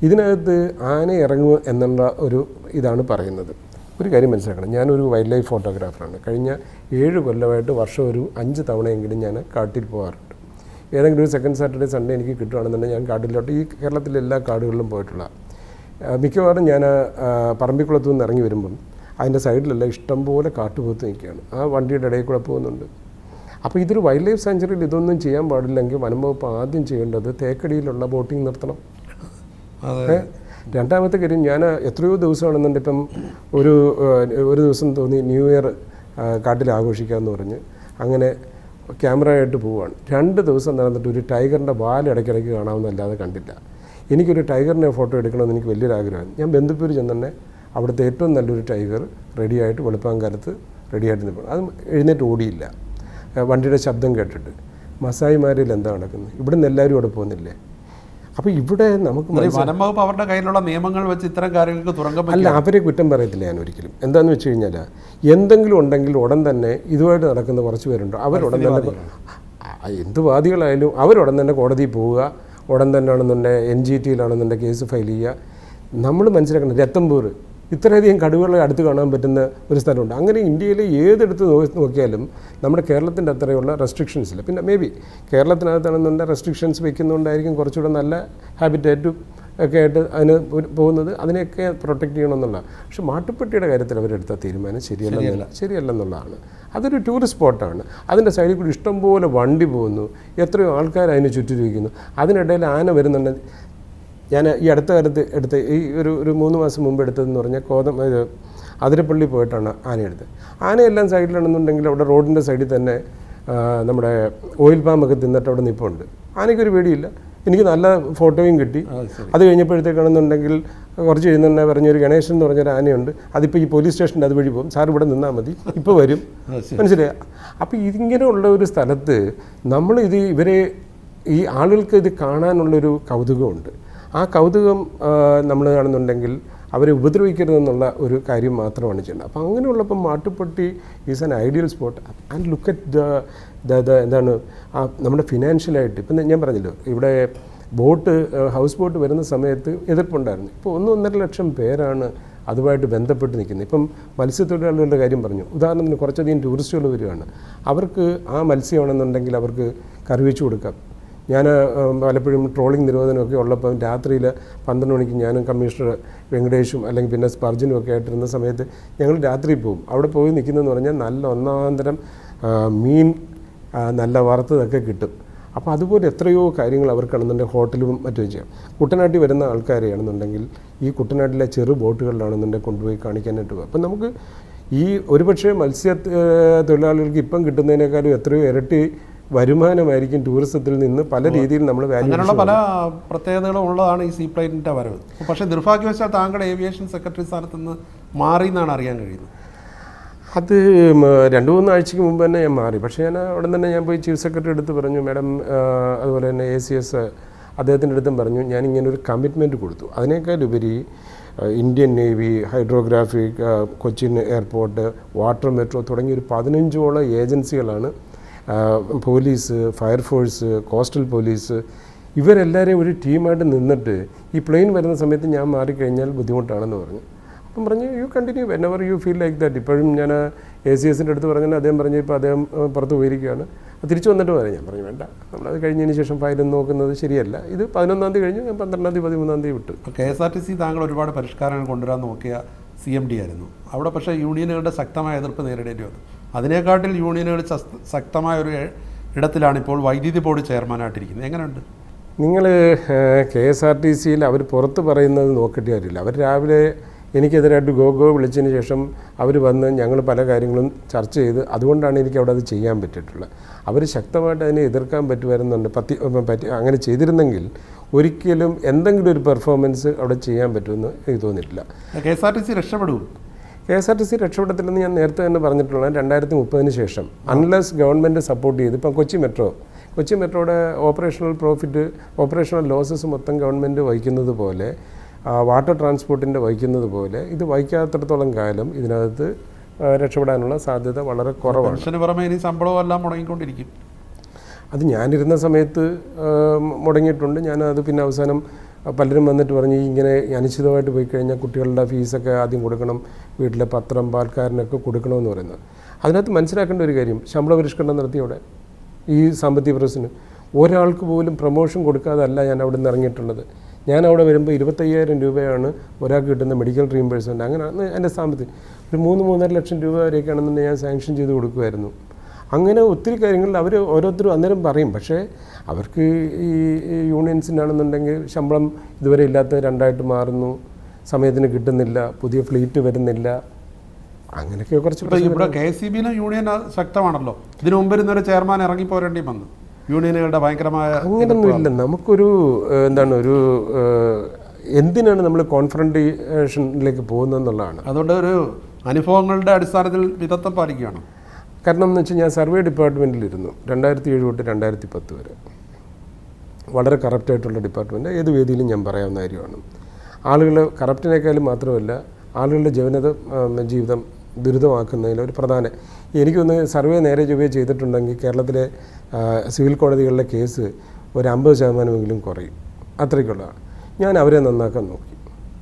ഇതിനകത്ത് ആന ഇറങ്ങുക എന്നുള്ള ഒരു ഇതാണ് പറയുന്നത്. ഒരു കാര്യം മനസ്സിലാക്കണം, ഞാനൊരു വൈൽഡ് ലൈഫ് ഫോട്ടോഗ്രാഫറാണ്. കഴിഞ്ഞ 7 കൊല്ലമായിട്ട് വർഷം ഒരു 5 തവണയെങ്കിലും ഞാൻ കാട്ടിൽ പോകാറുണ്ട്. ഏതെങ്കിലും ഒരു സെക്കൻഡ് സാറ്റർഡേ സൺഡേ എനിക്ക് കിട്ടുകയാണെന്നുണ്ടെങ്കിൽ ഞാൻ കാട്ടിലോട്ട് ഈ കേരളത്തിലെ എല്ലാ കാടുകളിലും പോയിട്ടുള്ള മിക്കവാറും ഞാൻ പറമ്പിക്കുളത്തു നിന്ന് ഇറങ്ങി വരുമ്പം അതിൻ്റെ സൈഡിലെല്ലാം ഇഷ്ടംപോലെ കാട്ടുപോത്ത് നിൽക്കുകയാണ്, ആ വണ്ടിയുടെ ഇടയിൽ കൂടെ പോകുന്നുണ്ട്. അപ്പോൾ ഇതൊരു വൈൽഡ് ലൈഫ് സാങ്ച്വറിയിൽ ഇതൊന്നും ചെയ്യാൻ പാടില്ലെങ്കിൽ വനം വകുപ്പ് ആദ്യം ചെയ്യേണ്ടത് തേക്കടിയിലുള്ള ബോട്ടിംഗ് നിർത്തണം. രണ്ടാമത്തെ കാര്യം, ഞാൻ എത്രയോ ദിവസമാണെന്നുണ്ട് ഇപ്പം ഒരു ദിവസം തോന്നി ന്യൂ ഇയർ കാട്ടിൽ ആഘോഷിക്കാമെന്ന് പറഞ്ഞ് അങ്ങനെ ക്യാമറയായിട്ട് പോവുകയാണ്. 2 ദിവസം നടന്നിട്ട് ഒരു ടൈഗറിൻ്റെ വാൽ ഇടയ്ക്കിടയ്ക്ക് കാണാമെന്നല്ലാതെ കണ്ടില്ല. എനിക്കൊരു ടൈഗറിനെ ഫോട്ടോ എടുക്കണമെന്ന് എനിക്ക് വലിയൊരു ആഗ്രഹമാണ്. ഞാൻ ബന്ധുപ്പൂർ ചെന്നെ അവിടുത്തെ ഏറ്റവും നല്ലൊരു ടൈഗർ റെഡിയായിട്ട് വെളുപ്പാങ്കാലത്ത് റെഡിയായിട്ട് നിൽക്കണം. അത് എഴുന്നേറ്റ് ഓടിയില്ല, വണ്ടിയുടെ ശബ്ദം കേട്ടിട്ട്. മസായിമാരിൽ എന്താ നടക്കുന്നത്? ഇവിടെ നിന്ന് എല്ലാവരും അവിടെ പോകുന്നില്ലേ? അപ്പോൾ ഇവിടെ നമുക്ക് വനം വകുപ്പ് അവരുടെ കയ്യിലുള്ള നിയമങ്ങൾ വെച്ച് ഇത്തരം കാര്യങ്ങൾക്ക് തുറങ്കം അല്ല, അവരെ കുറ്റം പറയത്തില്ല ഞാൻ ഒരിക്കലും. എന്താണെന്ന് വെച്ച് കഴിഞ്ഞാൽ എന്തെങ്കിലും ഉണ്ടെങ്കിൽ ഉടൻ തന്നെ ഇതുമായിട്ട് നടക്കുന്ന കുറച്ച് പേരുണ്ട്, അവരുടൻ തന്നെ എന്ത് വാദികളായാലും അവരുടൻ തന്നെ കോടതിയിൽ പോവുക, ഉടൻ തന്നെ ആണെന്നുണ്ടെങ്കിൽ NGTയിലാണെന്നുണ്ടെങ്കിൽ കേസ് ഫയൽ ചെയ്യുക. നമ്മൾ മനസ്സിലാക്കണം, രത്തംപൂർ ഇത്രയധികം കടുവകളെ അടുത്ത് കാണാൻ പറ്റുന്ന ഒരു സ്ഥലമുണ്ട്. അങ്ങനെ ഇന്ത്യയിൽ ഏതെടുത്ത് നോക്കിയാലും നമ്മുടെ കേരളത്തിൻ്റെ അത്രയുള്ള റെസ്ട്രിക്ഷൻസ് ഇല്ല. പിന്നെ മേ ബി കേരളത്തിനകത്താണെന്നുണ്ടെങ്കിൽ റെസ്ട്രിക്ഷൻസ് വെക്കുന്നതുകൊണ്ടായിരിക്കും കുറച്ചുകൂടെ നല്ല ഹാബിറ്റേറ്റും ഒക്കെ ആയിട്ട് അതിന് പോകുന്നത്, അതിനെയൊക്കെ പ്രൊട്ടക്റ്റ് ചെയ്യണമെന്നുള്ള. പക്ഷെ മാട്ടുപ്പെട്ടിയുടെ കാര്യത്തിൽ അവരെടുത്ത തീരുമാനം ശരിയല്ലെന്നുള്ളതാണ്. അതൊരു ടൂറിസ്റ്റ് സ്പോട്ടാണ്, അതിൻ്റെ സൈഡിൽ കൂടി ഇഷ്ടംപോലെ വണ്ടി പോകുന്നു, എത്രയോ ആൾക്കാർ അതിന് ചുറ്റിരിക്കുന്നു. അതിനിടയിൽ ആന വരുന്നുണ്ട്. ഞാൻ ഈ അടുത്ത കാലത്ത് ഈ ഒരു 3 മാസം മുമ്പ് എടുത്തതെന്ന് പറഞ്ഞാൽ അതിരപ്പള്ളി പോയിട്ടാണ് ആന എടുത്തത്. ആനയെല്ലാം സൈഡിലാണെന്നുണ്ടെങ്കിൽ അവിടെ റോഡിൻ്റെ സൈഡിൽ തന്നെ നമ്മുടെ ഓയിൽ പാമ്പൊക്കെ തിന്നിട്ട് അവിടെ നിൽപ്പുണ്ട്. ആനയ്ക്കൊരു പേടിയില്ല. എനിക്ക് നല്ല ഫോട്ടോയും കിട്ടി. അത് കഴിഞ്ഞപ്പോഴത്തേക്കാണെന്നുണ്ടെങ്കിൽ കുറച്ച് കഴിഞ്ഞ് പറഞ്ഞൊരു ഗണേശൻ എന്ന് പറഞ്ഞൊരു ആനയുണ്ട്, അതിപ്പോൾ ഈ പോലീസ് സ്റ്റേഷൻ്റെ അതുവഴി പോകും, സാർ ഇവിടെ നിന്നാൽ മതി, ഇപ്പോൾ വരും. മനസ്സിലായി? അപ്പോൾ ഇതിങ്ങനെയുള്ള ഒരു സ്ഥലത്ത് ഇവരെ ഈ ആളുകൾക്ക് ഇത് കാണാനുള്ളൊരു കൗതുകമുണ്ട്. ആ കൗതുകം നമ്മൾ കാണുന്നുണ്ടെങ്കിൽ അവരെ ഉപദ്രവിക്കരുതെന്നുള്ള ഒരു കാര്യം മാത്രമാണ് ചെയ്യേണ്ടത്. അപ്പോൾ അങ്ങനെയുള്ളപ്പം Mattupetty is an ideal spot. And look at എന്താണ് നമ്മുടെ ഫിനാൻഷ്യലായിട്ട്. ഇപ്പം ഞാൻ പറഞ്ഞല്ലോ, ഇവിടെ ഹൗസ് ബോട്ട് വരുന്ന സമയത്ത് എതിർപ്പുണ്ടായിരുന്നു. ഇപ്പോൾ 1-1.5 ലക്ഷം പേരാണ് അതുമായിട്ട് ബന്ധപ്പെട്ട് നിൽക്കുന്നത്. ഇപ്പം മത്സ്യത്തൊഴിലാളികളുടെ കാര്യം പറഞ്ഞു. ഉദാഹരണത്തിന് കുറച്ചധികം ടൂറിസ്റ്റുകൾ വരികയാണ്, അവർക്ക് ആ മത്സ്യമാണെന്നുണ്ടെങ്കിൽ അവർക്ക് കറി വെച്ച് കൊടുക്കാം. ഞാൻ പലപ്പോഴും ട്രോളിംഗ് നിരോധനമൊക്കെ ഉള്ളപ്പോൾ രാത്രിയിൽ 12 മണിക്ക് ഞാനും കമ്മീഷണർ വെങ്കടേഷും അല്ലെങ്കിൽ പിന്നെ സ്പർജനും ഒക്കെ ആയിട്ടിരുന്ന സമയത്ത് ഞങ്ങൾ രാത്രി പോകും. അവിടെ പോയി നിൽക്കുന്നതെന്ന് പറഞ്ഞാൽ നല്ല ഒന്നാന്തരം മീൻ നല്ല വറുത്തതൊക്കെ കിട്ടും. അപ്പോൾ അതുപോലെ എത്രയോ കാര്യങ്ങൾ അവർക്കാണെന്നുണ്ടെങ്കിൽ ഹോട്ടലും മറ്റും ചെയ്യാം. കുട്ടനാട്ടിൽ വരുന്ന ആൾക്കാരെയാണെന്നുണ്ടെങ്കിൽ ഈ കുട്ടനാട്ടിലെ ചെറു ബോട്ടുകളിലാണെന്നുണ്ടെങ്കിൽ കൊണ്ടുപോയി കാണിക്കാനായിട്ട് പോകും. അപ്പം നമുക്ക് ഈ ഒരുപക്ഷെ മത്സ്യ തൊഴിലാളികൾക്ക് ഇപ്പം കിട്ടുന്നതിനേക്കാളും എത്രയോ ഇരട്ടി വരുമാനമായിരിക്കും ടൂറിസത്തിൽ നിന്ന് പല രീതിയിൽ നമ്മൾ അങ്ങനെയുള്ള പല പ്രത്യേകതകളും ഉള്ളതാണ് ഈ സീപ്ലെയിനിൻ്റെ വരവ്. പക്ഷേ നിർഭാഗ്യവശാൽ താങ്കളുടെ ഏവിയേഷൻ സെക്രട്ടറി സ്ഥാനത്ത് നിന്ന് മാറി എന്നാണ് അറിയാൻ കഴിയുന്നത്. അത് 2-3 ആഴ്ചയ്ക്ക് മുമ്പ് തന്നെ ഞാൻ മാറി. പക്ഷേ ഞാൻ അവിടെ തന്നെ ഞാൻ പോയി ചീഫ് സെക്രട്ടറി അടുത്ത് പറഞ്ഞു, മാഡം അതുപോലെ തന്നെ ACS അദ്ദേഹത്തിൻ്റെ അടുത്തും പറഞ്ഞു, ഞാനിങ്ങനെ ഒരു കമ്മിറ്റ്മെൻറ്റ് കൊടുത്തു. അതിനേക്കാളുപരി Indian navy, hydrographic, Cochin airport, water metro തുടങ്ങിയ ഒരു 15ഓളം ഏജൻസികളാണ്, പോലീസ്, ഫയർഫോഴ്സ്, കോസ്റ്റൽ പോലീസ്, ഇവരെല്ലാവരെയും ഒരു ടീമായിട്ട് നിന്നിട്ട് ഈ പ്ലെയിൻ വരുന്ന സമയത്ത് ഞാൻ മാറിക്കഴിഞ്ഞാൽ ബുദ്ധിമുട്ടാണെന്ന് പറഞ്ഞു. അപ്പം പറഞ്ഞു you continue when ever you feel like that. ഇപ്പോഴും ഞാൻ ACSൻ്റെ അടുത്ത് പറഞ്ഞാൽ അദ്ദേഹം പറഞ്ഞു ഇപ്പോൾ അദ്ദേഹം പുറത്ത് പോയിരിക്കുകയാണ്, തിരിച്ചു വന്നിട്ട് പറയാം. ഞാൻ പറഞ്ഞു വേണ്ട, നമ്മളത് കഴിഞ്ഞതിന് ശേഷം ഫയൽ നോക്കുന്നത് ശരിയല്ല. ഇത് 11-ാം തീയതി കഴിഞ്ഞു, ഞാൻ 12-ാം തീയതി 13-ാം തീയതി വിട്ടു. KSRTC താങ്കൾ ഒരുപാട് പരിഷ്കാരങ്ങൾ കൊണ്ടുവരാൻ നോക്കിയ CMD ആയിരുന്നു. അവിടെ പക്ഷേ യൂണിയനുകളുടെ ശക്തമായ എതിർപ്പ് നേരിടേണ്ടി വന്നു. അതിനേക്കാട്ടിൽ യൂണിയനുകൾ ശക്തമായ ഒരു ഇടത്തിലാണ് ഇപ്പോൾ വൈദ്യുതി ബോർഡ് ചെയർമാനായിട്ടിരിക്കുന്നത്. എങ്ങനെയുണ്ട്? നിങ്ങൾ KSRTCയിൽ അവർ പുറത്ത് പറയുന്നത് നോക്കിയിട്ട് കാര്യമില്ല. അവർ രാവിലെ എനിക്കെതിരായിട്ട് ഗോ വിളിച്ചതിന് ശേഷം അവർ വന്ന് ഞങ്ങൾ പല കാര്യങ്ങളും ചർച്ച ചെയ്ത്, അതുകൊണ്ടാണ് എനിക്ക് അവിടെ അത് ചെയ്യാൻ പറ്റിയിട്ടുള്ളത്. അവർ ശക്തമായിട്ട് അതിനെ എതിർക്കാൻ പറ്റുമായിരുന്നുണ്ട്. അങ്ങനെ ചെയ്തിരുന്നെങ്കിൽ ഒരിക്കലും എന്തെങ്കിലും ഒരു പെർഫോമൻസ് അവിടെ ചെയ്യാൻ പറ്റുമെന്ന് എനിക്ക് തോന്നിയിട്ടില്ല. KSRTC രക്ഷപ്പെടും. KSRTC രക്ഷപ്പെടത്തില്ലെന്ന് ഞാൻ നേരത്തെ തന്നെ പറഞ്ഞിട്ടുള്ളത്. 2030 ശേഷം അൺലെസ് ഗവൺമെൻറ് സപ്പോർട്ട് ചെയ്ത്, ഇപ്പം കൊച്ചി മെട്രോയുടെ ഓപ്പറേഷണൽ ലോസസ് മൊത്തം ഗവൺമെൻറ് വഹിക്കുന്നത് പോലെ, വാട്ടർ ട്രാൻസ്പോർട്ടിൻ്റെ വഹിക്കുന്നത് പോലെ ഇത് വഹിക്കാത്തിടത്തോളം കാലം ഇതിനകത്ത് രക്ഷപ്പെടാനുള്ള സാധ്യത വളരെ കുറവാണ്. പെൻഷന് പുറമെ ഇനി ശമ്പളവും എല്ലാം മുടങ്ങിക്കൊണ്ടിരിക്കും. അത് ഞാനിരുന്ന സമയത്ത് മുടങ്ങിയിട്ടുണ്ട്. ഞാനത് പിന്നെ അവസാനം പലരും വന്നിട്ട് പറഞ്ഞ് ഇങ്ങനെ അനിശ്ചിതമായിട്ട് പോയി കഴിഞ്ഞാൽ കുട്ടികളുടെ ഫീസൊക്കെ ആദ്യം കൊടുക്കണം, വീട്ടിലെ പത്രം പാൽക്കാരനൊക്കെ കൊടുക്കണമെന്ന് പറയുന്നത്. അതിനകത്ത് മനസ്സിലാക്കേണ്ട ഒരു കാര്യം, ശമ്പള പരിഷ്കരണം നടത്തിയവിടെ ഈ സാമ്പത്തിക പ്രശ്നം ഒരാൾക്ക് പോലും പ്രൊമോഷൻ കൊടുക്കാതല്ല ഞാൻ അവിടെ നിന്ന് ഇറങ്ങിയിട്ടുള്ളത്. ഞാൻ അവിടെ വരുമ്പോൾ 25,000 രൂപയാണ് ഒരാൾക്ക് കിട്ടുന്ന മെഡിക്കൽ റീംബേഴ്സ്മെൻറ്റ്. അങ്ങനെയാണ് എൻ്റെ സാമ്പത്തികം. ഒരു 3-3.5 ലക്ഷം രൂപ വരെയൊക്കെയാണെന്നുണ്ടെങ്കിൽ ഞാൻ സാങ്ഷൻ ചെയ്ത് കൊടുക്കുമായിരുന്നു. അങ്ങനെ ഒത്തിരി കാര്യങ്ങളിൽ അവർ ഓരോരുത്തരും അന്നേരം പറയും. പക്ഷേ അവർക്ക് ഈ യൂണിയൻസിനാണെന്നുണ്ടെങ്കിൽ ശമ്പളം ഇതുവരെ ഇല്ലാത്ത 2ആയിട്ട് മാറുന്നു, സമയത്തിന് കിട്ടുന്നില്ല, പുതിയ ഫ്ലീറ്റ് വരുന്നില്ല, അങ്ങനെയൊക്കെ കുറച്ച്. ഇവിടെ KCBയിലും യൂണിയൻ ശക്തമാണല്ലോ. ഇതിനു മുമ്പ് ഇരുന്നൊരു ചെയർമാൻ ഇറങ്ങിപ്പോരേണ്ടി വന്നു. യൂണിയനുകളുടെ ഭയങ്കരമായ അങ്ങനെയൊന്നുമില്ല. നമുക്കൊരു എന്തിനാണ് നമ്മൾ കോൺഫ്രണ്ടേഷനിലേക്ക് പോകുന്നതെന്നുള്ളതാണ്. അതുകൊണ്ട് ഒരു അനുഭവങ്ങളുടെ അടിസ്ഥാനത്തിൽ വിദഗ്ധം പാലിക്കുകയാണ്. കാരണം എന്ന് വെച്ചാൽ ഞാൻ സർവേ ഡിപ്പാർട്ട്മെൻറ്റിലിരുന്നു 2007 തൊട്ട് 2010 വരെ. വളരെ കറപ്റ്റായിട്ടുള്ള ഡിപ്പാർട്ട്മെൻറ്റ്, ഏത് വേദിയിലും ഞാൻ പറയാവുന്ന കാര്യമാണ്. ആളുകൾ കറപ്റ്റിനേക്കാളും മാത്രമല്ല ആളുകളുടെ ജീവിതം ദുരിതമാക്കുന്നതിൽ ഒരു പ്രധാന, എനിക്കൊന്ന് സർവേ നേരെ ചൊവ്വേ ചെയ്തിട്ടുണ്ടെങ്കിൽ കേരളത്തിലെ സിവിൽ കോടതികളിലെ കേസ് ഒരു 50% കുറയും. അത്രയ്ക്കുള്ളതാണ്. ഞാൻ അവരെ നന്നാക്കാൻ നോക്കി.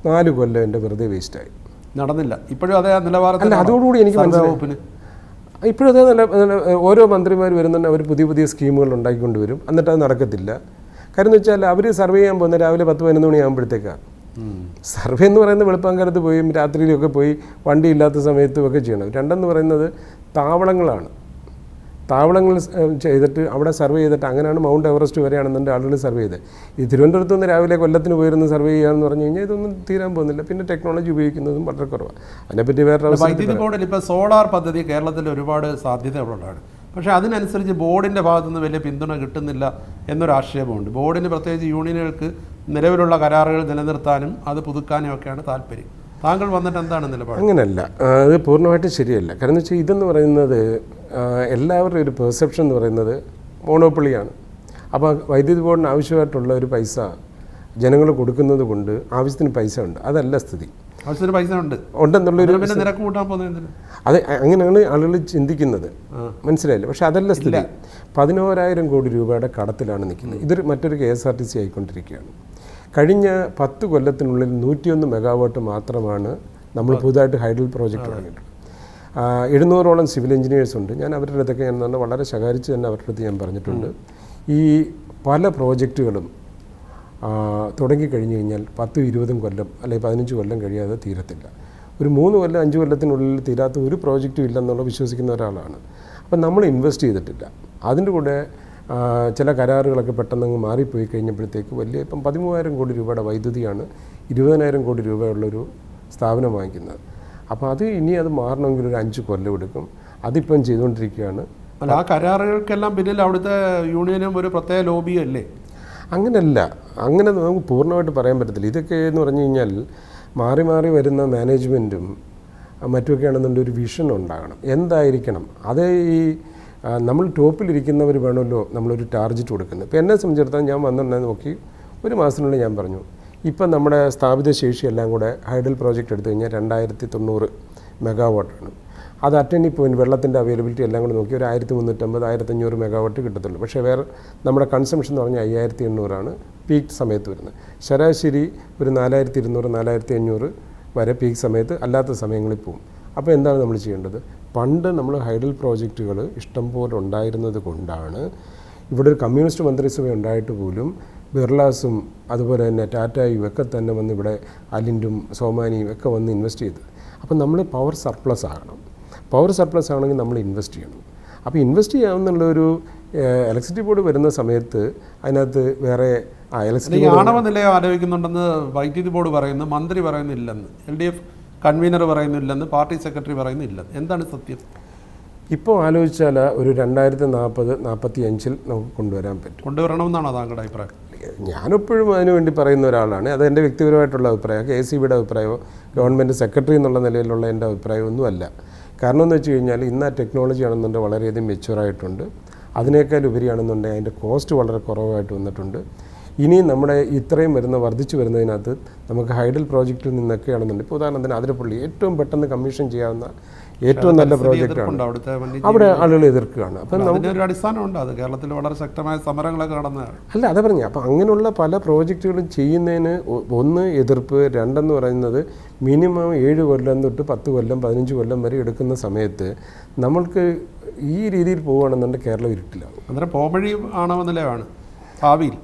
4 കൊല്ലം എൻ്റെ വെറുതെ വേസ്റ്റായി. നടന്നില്ല. ഇപ്പോഴും അതേ നിലവാരത്തിൽ. അല്ല, അതോടുകൂടി എനിക്ക് മനസ്സിലായി. ഇപ്പോഴും അതേ ഓരോ മന്ത്രിമാർ വരുന്നുണ്ട്, അവർ പുതിയ സ്കീമുകൾ ഉണ്ടാക്കിക്കൊണ്ട് വരും. എന്നിട്ട് അത് നടക്കത്തില്ല. കാര്യം എന്ന് വെച്ചാൽ അവർ സർവേ ചെയ്യാൻ പോകുന്നത് രാവിലെ 10-11 മണിയാകുമ്പോഴത്തേക്കാണ്. സർവേ എന്ന് പറയുന്നത് വെളുപ്പാങ്കാലത്ത് പോയി രാത്രിയിലൊക്കെ പോയി വണ്ടി ഇല്ലാത്ത സമയത്തും ഒക്കെ ചെയ്യണം. രണ്ടെന്ന് പറയുന്നത് താവളങ്ങൾ ചെയ്തിട്ട് അവിടെ സർവേ ചെയ്തിട്ട്, അങ്ങനെയാണ് മൗണ്ട് എവറസ്റ്റ് വരെയാണെന്നുണ്ട് ആളുകൾ സർവേ ചെയ്ത്. ഈ തിരുവനന്തപുരത്ത് നിന്ന് രാവിലെ കൊല്ലത്തിന് പോയിരുന്ന് സർവേ ചെയ്യാമെന്ന് പറഞ്ഞു കഴിഞ്ഞാൽ ഇതൊന്നും തീരാൻ പോകുന്നില്ല. പിന്നെ ടെക്നോളജി ഉപയോഗിക്കുന്നതും വളരെ കുറവാണ്. അതിനെപ്പറ്റി വേറെ വൈദ്യുതി ബോർഡിൽ ഇപ്പോൾ സോളാർ പദ്ധതി കേരളത്തിൽ ഒരുപാട് സാധ്യതകളുള്ളതാണ്. പക്ഷേ അതിനനുസരിച്ച് ബോർഡിൻ്റെ ഭാഗത്തുനിന്ന് വലിയ പിന്തുണ കിട്ടുന്നില്ല എന്നൊരു ആക്ഷേപമുണ്ട്. ബോർഡിന് പ്രത്യേകിച്ച് യൂണിയനുകൾക്ക് നിലവിലുള്ള കരാറുകൾ നിലനിർത്താനും അത് പുതുക്കാനും ഒക്കെയാണ് താല്പര്യം. താങ്കൾ വന്നിട്ട് എന്താണ് നിലപാട്? അങ്ങനെയല്ല, അത് പൂർണ്ണമായിട്ടും ശരിയല്ല. കാരണം എന്ന് വെച്ചാൽ ഇതെന്ന് പറയുന്നത് എല്ലാവരുടെയും ഒരു പെർസെപ്ഷൻ എന്ന് പറയുന്നത് മോണോപ്പൊളിയാണ്. അപ്പോൾ വൈദ്യുതി ബോർഡിന് ആവശ്യമായിട്ടുള്ള ഒരു പൈസ ജനങ്ങൾ കൊടുക്കുന്നത് കൊണ്ട് ആവശ്യത്തിന് പൈസ ഉണ്ട്. അതല്ല സ്ഥിതി. ആവശ്യത്തിന് പൈസ ഉണ്ടെന്നുള്ളൊരു നിരക്ക് കൂട്ടാൻ പോകുന്നത്. അത് അങ്ങനെയാണ് ആളുകൾ ചിന്തിക്കുന്നത്. മനസ്സിലായില്ല. പക്ഷെ അതല്ല സ്ഥിതി. 11,000 കോടി രൂപയുടെ കടത്തിലാണ് നിൽക്കുന്നത്. ഇതൊരു മറ്റൊരു KSRTC ആയിക്കൊണ്ടിരിക്കുകയാണ്. കഴിഞ്ഞ 10 കൊല്ലത്തിനുള്ളിൽ 101 മെഗാവാട്ട് മാത്രമാണ് നമ്മൾ പുതുതായിട്ട് ഹൈഡൽ പ്രോജക്റ്റ് തുടങ്ങിയിട്ടുള്ളത്. 700ഓളം സിവിൽ എഞ്ചിനീയേഴ്സ് ഉണ്ട്. ഞാൻ അവരുടെ അടുത്തൊക്കെ ഞാൻ വളരെ ശകാരിച്ച് തന്നെ അവരുടെ അടുത്ത് ഞാൻ പറഞ്ഞിട്ടുണ്ട്. ഈ പല പ്രോജക്റ്റുകളും തുടങ്ങിക്കഴിഞ്ഞ് കഴിഞ്ഞാൽ 10-20 കൊല്ലം അല്ലെങ്കിൽ 15 കൊല്ലം കഴിയാതെ തീരത്തില്ല. ഒരു 3 കൊല്ലം 5 കൊല്ലത്തിനുള്ളിൽ തീരാത്ത ഒരു പ്രോജക്റ്റും ഇല്ലെന്നുള്ള വിശ്വസിക്കുന്ന ഒരാളാണ്. അപ്പം നമ്മൾ ഇൻവെസ്റ്റ് ചെയ്തിട്ടില്ല. അതിൻ്റെ കൂടെ ചില കരാറുകളൊക്കെ പെട്ടെന്ന് മാറിപ്പോയി കഴിഞ്ഞപ്പോഴത്തേക്ക് വലിയ ഇപ്പം 13,000 കോടി രൂപയുടെ വൈദ്യുതിയാണ് 20,000 കോടി രൂപയുള്ളൊരു സ്ഥാപനം വാങ്ങിക്കുന്നത്. അപ്പോൾ അത് ഇനി അത് മാറണമെങ്കിൽ ഒരു 5 കൊല്ലം എടുക്കും. അതിപ്പം ചെയ്തുകൊണ്ടിരിക്കുകയാണ്. അല്ല, ആ കരാറുകൾക്കെല്ലാം പിന്നിൽ അവിടുത്തെ യൂണിയനും ഒരു പ്രത്യേക ലോബിയും അല്ലേ? അങ്ങനെയല്ല, അങ്ങനെ നമുക്ക് പൂർണ്ണമായിട്ട് പറയാൻ പറ്റത്തില്ല. ഇതൊക്കെ എന്ന് പറഞ്ഞു കഴിഞ്ഞാൽ മാറി മാറി വരുന്ന മാനേജ്മെൻറ്റും മറ്റുമൊക്കെ ആണെന്നുണ്ടെങ്കിൽ ഒരു വിഷൻ ഉണ്ടാകണം. എന്തായിരിക്കണം അത് ഈ നമ്മൾ ടോപ്പിലിരിക്കുന്നവർ വേണമല്ലോ നമ്മളൊരു ടാർജറ്റ് കൊടുക്കുന്നത്. ഇപ്പോൾ എന്നെ സംബന്ധിച്ചിടത്തോളം ഞാൻ വന്നിട്ടുണ്ടെന്ന് നോക്കി ഒരു മാസത്തിനുള്ളിൽ ഞാൻ പറഞ്ഞു, ഇപ്പം നമ്മുടെ സ്ഥാപിത ശേഷി എല്ലാം കൂടെ ഹൈഡൽ പ്രോജക്റ്റ് എടുത്തു കഴിഞ്ഞാൽ 2090 മെഗാവാട്ടാണ്. അത് അറ്റ് എനി പോയിൻറ്റ് വെള്ളത്തിൻ്റെ അവൈലബിലിറ്റി എല്ലാം കൂടെ നോക്കി ഒരു 1350-1500 മെഗാവാട്ട് കിട്ടത്തുള്ളൂ. പക്ഷേ വേറെ നമ്മുടെ കൺസംഷൻ എന്ന് പറഞ്ഞാൽ 5800 പീക്ക് സമയത്ത് വരുന്നത്. ശരാശരി ഒരു 4200-4500 വരെ പീക്ക് സമയത്ത്, അല്ലാത്ത സമയങ്ങളിൽ പോകും. അപ്പോൾ എന്താണ് നമ്മൾ ചെയ്യേണ്ടത്? പണ്ട് നമ്മൾ ഹൈഡൽ പ്രോജക്റ്റുകൾ ഇഷ്ടംപോലെ ഉണ്ടായിരുന്നത് കൊണ്ടാണ് ഇവിടെ ഒരു കമ്മ്യൂണിസ്റ്റ് മന്ത്രിസഭ ഉണ്ടായിട്ട് പോലും ബിർലാസും അതുപോലെ തന്നെ ടാറ്റായും ഒക്കെ തന്നെ വന്ന് ഇവിടെ അലിൻഡും സോമാനിയും ഒക്കെ വന്ന് ഇൻവെസ്റ്റ് ചെയ്തത്. അപ്പോൾ നമ്മൾ പവർ സർപ്ലസ് ആകണം. പവർ സർപ്ലസ് ആണെങ്കിൽ നമ്മൾ ഇൻവെസ്റ്റ് ചെയ്യണം. അപ്പോൾ ഇൻവെസ്റ്റ് ചെയ്യാമെന്നുള്ളൊരു ഇലക്ട്രിസിറ്റി ബോർഡ് വരുന്ന സമയത്ത് അതിനകത്ത് വേറെ ഇലക്ട്രിസിറ്റി ആണവ നിലയം ആലോചിക്കുന്നുണ്ടെന്ന് വൈദ്യുതി ബോർഡ് പറയുന്നു, മന്ത്രി പറയുന്നില്ലെന്ന്, LDF കൺവീനർ പറയുന്നില്ലെന്ന്, പാർട്ടി സെക്രട്ടറി പറയുന്നില്ലെന്ന്. എന്താണ് സത്യം? ഇപ്പോൾ ആലോചിച്ചാൽ ഒരു 2040-45 നമുക്ക് കൊണ്ടുവരാൻ പറ്റും. കൊണ്ടുവരണമെന്നാണോ താങ്കളുടെ അഭിപ്രായം? ഞാനെപ്പോഴും അതിനു വേണ്ടി പറയുന്ന ഒരാളാണ്. അത് എൻ്റെ വ്യക്തിപരമായിട്ടുള്ള അഭിപ്രായം. KCBയുടെ അഭിപ്രായമോ ഗവൺമെൻറ് സെക്രട്ടറി എന്നുള്ള നിലയിലുള്ള എൻ്റെ അഭിപ്രായമൊന്നുമല്ല. കാരണം എന്ന് വെച്ച് കഴിഞ്ഞാൽ ഇന്ന് ആ ടെക്നോളജി ആണെന്നുണ്ടെങ്കിൽ വളരെയധികം മെച്യൂറായിട്ടുണ്ട്. അതിനേക്കാൾ ഉപരിയാണെന്നുണ്ടെങ്കിൽ അതിൻ്റെ കോസ്റ്റ് വളരെ കുറവായിട്ട് വന്നിട്ടുണ്ട്. ഇനി നമ്മുടെ ഇത്രയും വർദ്ധിച്ചു വരുന്നതിനകത്ത് നമുക്ക് ഹൈഡൽ പ്രോജക്റ്റിൽ നിന്നൊക്കെ ആണെന്നുണ്ടെങ്കിൽ ഇപ്പോൾ ഉദാഹരണത്തിന് അതിരപ്പള്ളി ഏറ്റവും പെട്ടെന്ന് കമ്മീഷൻ ചെയ്യാവുന്ന ഏറ്റവും നല്ല പ്രോജക്റ്റാണ്. അവിടെ ആളുകൾ എതിർക്കുകയാണ്. അപ്പം നമുക്കൊരു അടിസ്ഥാനമുണ്ട്. അത് കേരളത്തിൽ വളരെ ശക്തമായ സമരങ്ങളൊക്കെ നടന്നതാണ്. അല്ല, അതാ പറഞ്ഞു. അപ്പം അങ്ങനെയുള്ള പല പ്രോജക്റ്റുകളും ചെയ്യുന്നതിന് ഒന്ന് എതിർപ്പ്, രണ്ടെന്ന് പറയുന്നത് മിനിമം 7 കൊല്ലം തൊട്ട് 10 കൊല്ലം 15 കൊല്ലം വരെ എടുക്കുന്ന സമയത്ത് നമ്മൾക്ക് ഈ രീതിയിൽ പോവുകയാണെന്നുണ്ടെങ്കിൽ കേരളം ഇരുട്ടിലാവും. അന്നേരം പോംവഴി ആണവ നിലയമാണ് ഭാവിയിൽ.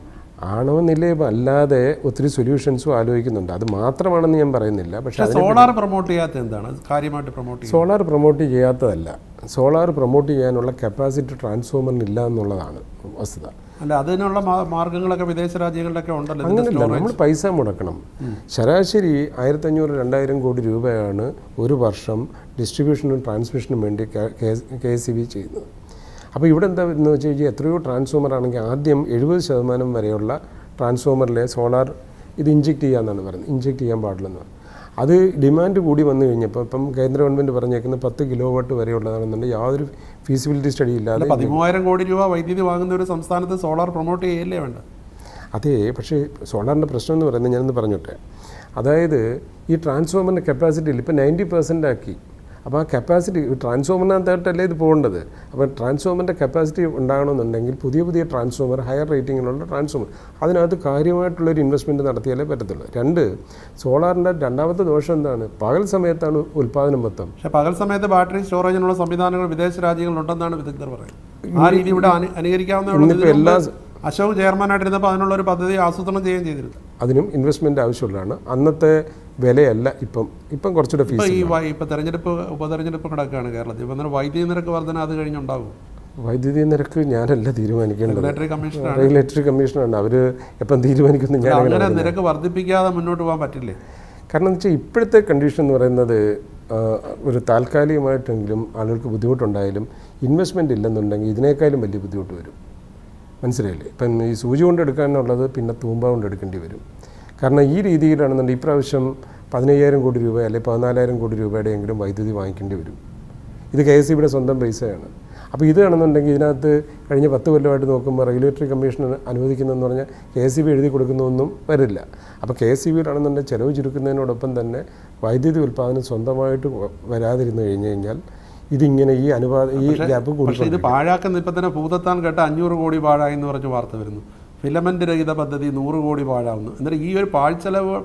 ആണവ നിലയം അല്ലാതെ ഒത്തിരി സൊല്യൂഷൻസും ആലോചിക്കുന്നുണ്ട്. അത് മാത്രമാണെന്ന് ഞാൻ പറയുന്നില്ല. പക്ഷേ സോളാർ പ്രൊമോട്ട് ചെയ്യാത്ത എന്താണ് കാര്യമായിട്ട് പ്രൊമോട്ട്? സോളാർ പ്രൊമോട്ട് ചെയ്യാത്തതല്ല, സോളാർ പ്രൊമോട്ട് ചെയ്യാനുള്ള കപ്പാസിറ്റി ട്രാൻസ്ഫോമറിന് ഇല്ല എന്നുള്ളതാണ് വസ്തുത. അല്ല, അതിനുള്ള മാർഗ്ഗങ്ങളൊക്കെ വിദേശ രാജ്യങ്ങളിലൊക്കെ ഉണ്ടല്ലോ. അങ്ങനെയല്ല, നമ്മൾ പൈസ മുടക്കണം. ശരാശരി 1500-2000 കോടി രൂപയാണ് ഒരു വർഷം ഡിസ്ട്രിബ്യൂഷനും ട്രാൻസ്മിഷനും വേണ്ടി KSEB ചെയ്യുന്നത്. അപ്പോൾ ഇവിടെ എന്താ എന്ന് വെച്ച് കഴിഞ്ഞാൽ എത്രയോ ട്രാൻസ്ഫോമർ ആണെങ്കിൽ ആദ്യം 70% വരെയുള്ള ട്രാൻസ്ഫോമറിലെ സോളാർ ഇത് ഇഞ്ചെക്ട് ചെയ്യാമെന്നാണ് പറയുന്നത്. ഇഞ്ചെക്ട് ചെയ്യാൻ പാടില്ലെന്ന്. അത് ഡിമാൻഡ് കൂടി വന്നു കഴിഞ്ഞപ്പോൾ ഇപ്പം കേന്ദ്ര ഗവൺമെൻറ് പറഞ്ഞേക്കുന്നത് 10 കിലോവാട്ട് വരെയുള്ളതാണെന്നുണ്ടെങ്കിൽ യാതൊരു ഫീസിബിലിറ്റി സ്റ്റഡി ഇല്ലാതെ 13,000 കോടി രൂപ വൈദ്യുതി വാങ്ങുന്ന ഒരു സംസ്ഥാനത്ത് സോളാർ പ്രൊമോട്ട് ചെയ്യല്ലേ വേണ്ട? അതെ, പക്ഷേ സോളാറിൻ്റെ പ്രശ്നം എന്ന് പറയുന്നത് ഞാനൊന്ന് പറഞ്ഞോട്ടെ. അതായത് ഈ ട്രാൻസ്ഫോമറിൻ്റെ കപ്പാസിറ്റിയിൽ ഇപ്പോൾ 90% ആക്കി. അപ്പോൾ ആ കപ്പാസിറ്റി ട്രാൻസ്ഫോമറിനകത്തായിട്ടല്ലേ ഇത് പോകേണ്ടത്. അപ്പോൾ ട്രാൻസ്ഫോമറിൻ്റെ കപ്പാസിറ്റി ഉണ്ടാകണമെന്നുണ്ടെങ്കിൽ പുതിയ ട്രാൻസ്ഫോമർ, ഹയർ റേറ്റിങ്ങിലുള്ള ട്രാൻസ്ഫോമർ, അതിനകത്ത് കാര്യമായിട്ടുള്ളൊരു ഇൻവെസ്റ്റ്മെൻറ്റ് നടത്തിയാലേ പറ്റത്തുള്ളൂ. 2, സോളാറിൻ്റെ രണ്ടാമത്തെ ദോഷം എന്താണ്? പകൽ സമയത്താണ് ഉൽപ്പാദനം മൊത്തം. പക്ഷേ പകൽ സമയത്ത് ബാറ്ററി സ്റ്റോറേജിനുള്ള സംവിധാനങ്ങൾ വിദേശ രാജ്യങ്ങളിലുണ്ടെന്നാണ് വിദഗ്ധർ പറയുന്നത്. ആ രീതി ഇവിടെ അനുകരിക്കാവുന്ന എല്ലാ അശോക് ചെയർമാനായിട്ടിരുന്നപ്പോൾ അതിനുള്ള ഒരു പദ്ധതി ആസൂത്രണം ചെയ്യുകയും ചെയ്തിരുന്നു. അതിനും ഇൻവെസ്റ്റ്മെൻറ്റ് ആവശ്യമുള്ളതാണ്. അന്നത്തെ വിലയല്ല ഇപ്പം കുറച്ചുകൂടെ ഫീസ്. ഇപ്പോൾ ഉപതെരഞ്ഞെടുപ്പ് കിടക്കുകയാണ് കേരളത്തിൽ. ഇപ്പം വൈദ്യുതി നിരക്ക് വർധന അത് കഴിഞ്ഞുണ്ടാകും. വൈദ്യുതി നിരക്ക് ഞാനല്ല തീരുമാനിക്കേണ്ടത്, റെഗുലേറ്ററി കമ്മീഷനാണ്. അവർ എപ്പം തീരുമാനിക്കുന്നു? ഞാൻ അങ്ങനെ നിരക്ക് വർദ്ധിപ്പിക്കാതെ മുന്നോട്ട് പോകാൻ പറ്റില്ലേ? കാരണം എന്ന് വെച്ചാൽ ഇപ്പോഴത്തെ കണ്ടീഷൻ എന്ന് പറയുന്നത് ഒരു താൽക്കാലികമായിട്ടെങ്കിലും ആളുകൾക്ക് ബുദ്ധിമുട്ടുണ്ടായാലും ഇൻവെസ്റ്റ്മെൻറ്റ് ഇല്ലെന്നുണ്ടെങ്കിൽ ഇതിനേക്കാളും വലിയ ബുദ്ധിമുട്ട് വരും. മനസ്സിലായില്ലേ? ഇപ്പം ഈ സൂചി കൊണ്ട് എടുക്കാനുള്ളത് പിന്നെ തൂമ്പ കൊണ്ട് എടുക്കേണ്ടി വരും. കാരണം ഈ രീതിയിലാണെന്നുണ്ടെങ്കിൽ ഇപ്രാവശ്യം 15,000 കോടി രൂപ അല്ലെങ്കിൽ 14,000 കോടി രൂപയുടെയെങ്കിലും വൈദ്യുതി വാങ്ങിക്കേണ്ടി വരും. ഇത് KSEBയുടെ സ്വന്തം പൈസയാണ്. അപ്പോൾ ഇത് ആണെന്നുണ്ടെങ്കിൽ ഇതിനകത്ത് കഴിഞ്ഞ 10 കൊല്ലമായിട്ട് നോക്കുമ്പോൾ റെഗുലേറ്ററി കമ്മീഷൻ അനുവദിക്കുന്നതെന്ന് പറഞ്ഞാൽ KSEB എഴുതി കൊടുക്കുന്നതൊന്നും വരില്ല. അപ്പോൾ KSEBയിലാണെന്നുണ്ടെങ്കിൽ ചിലവ് ചുരുക്കുന്നതിനോടൊപ്പം തന്നെ വൈദ്യുതി ഉൽപ്പാദനം സ്വന്തമായിട്ട് വരാതിരുന്നു കഴിഞ്ഞാൽ ഇതിങ്ങനെ ഈ ഗ്യാപ്പ് കൂടി. ഇത് പാഴാക്കുന്ന ഇപ്പം തന്നെ ഭൂതത്താൻ കേട്ട 500 കോടി പാഴായി എന്ന് പറഞ്ഞ് വാർത്ത വരുന്നു. ഫിലമെൻ്റ് രഹിത പദ്ധതി 100 കോടി പാഴാവുന്നു. എന്നിട്ട് ഈ ഒരു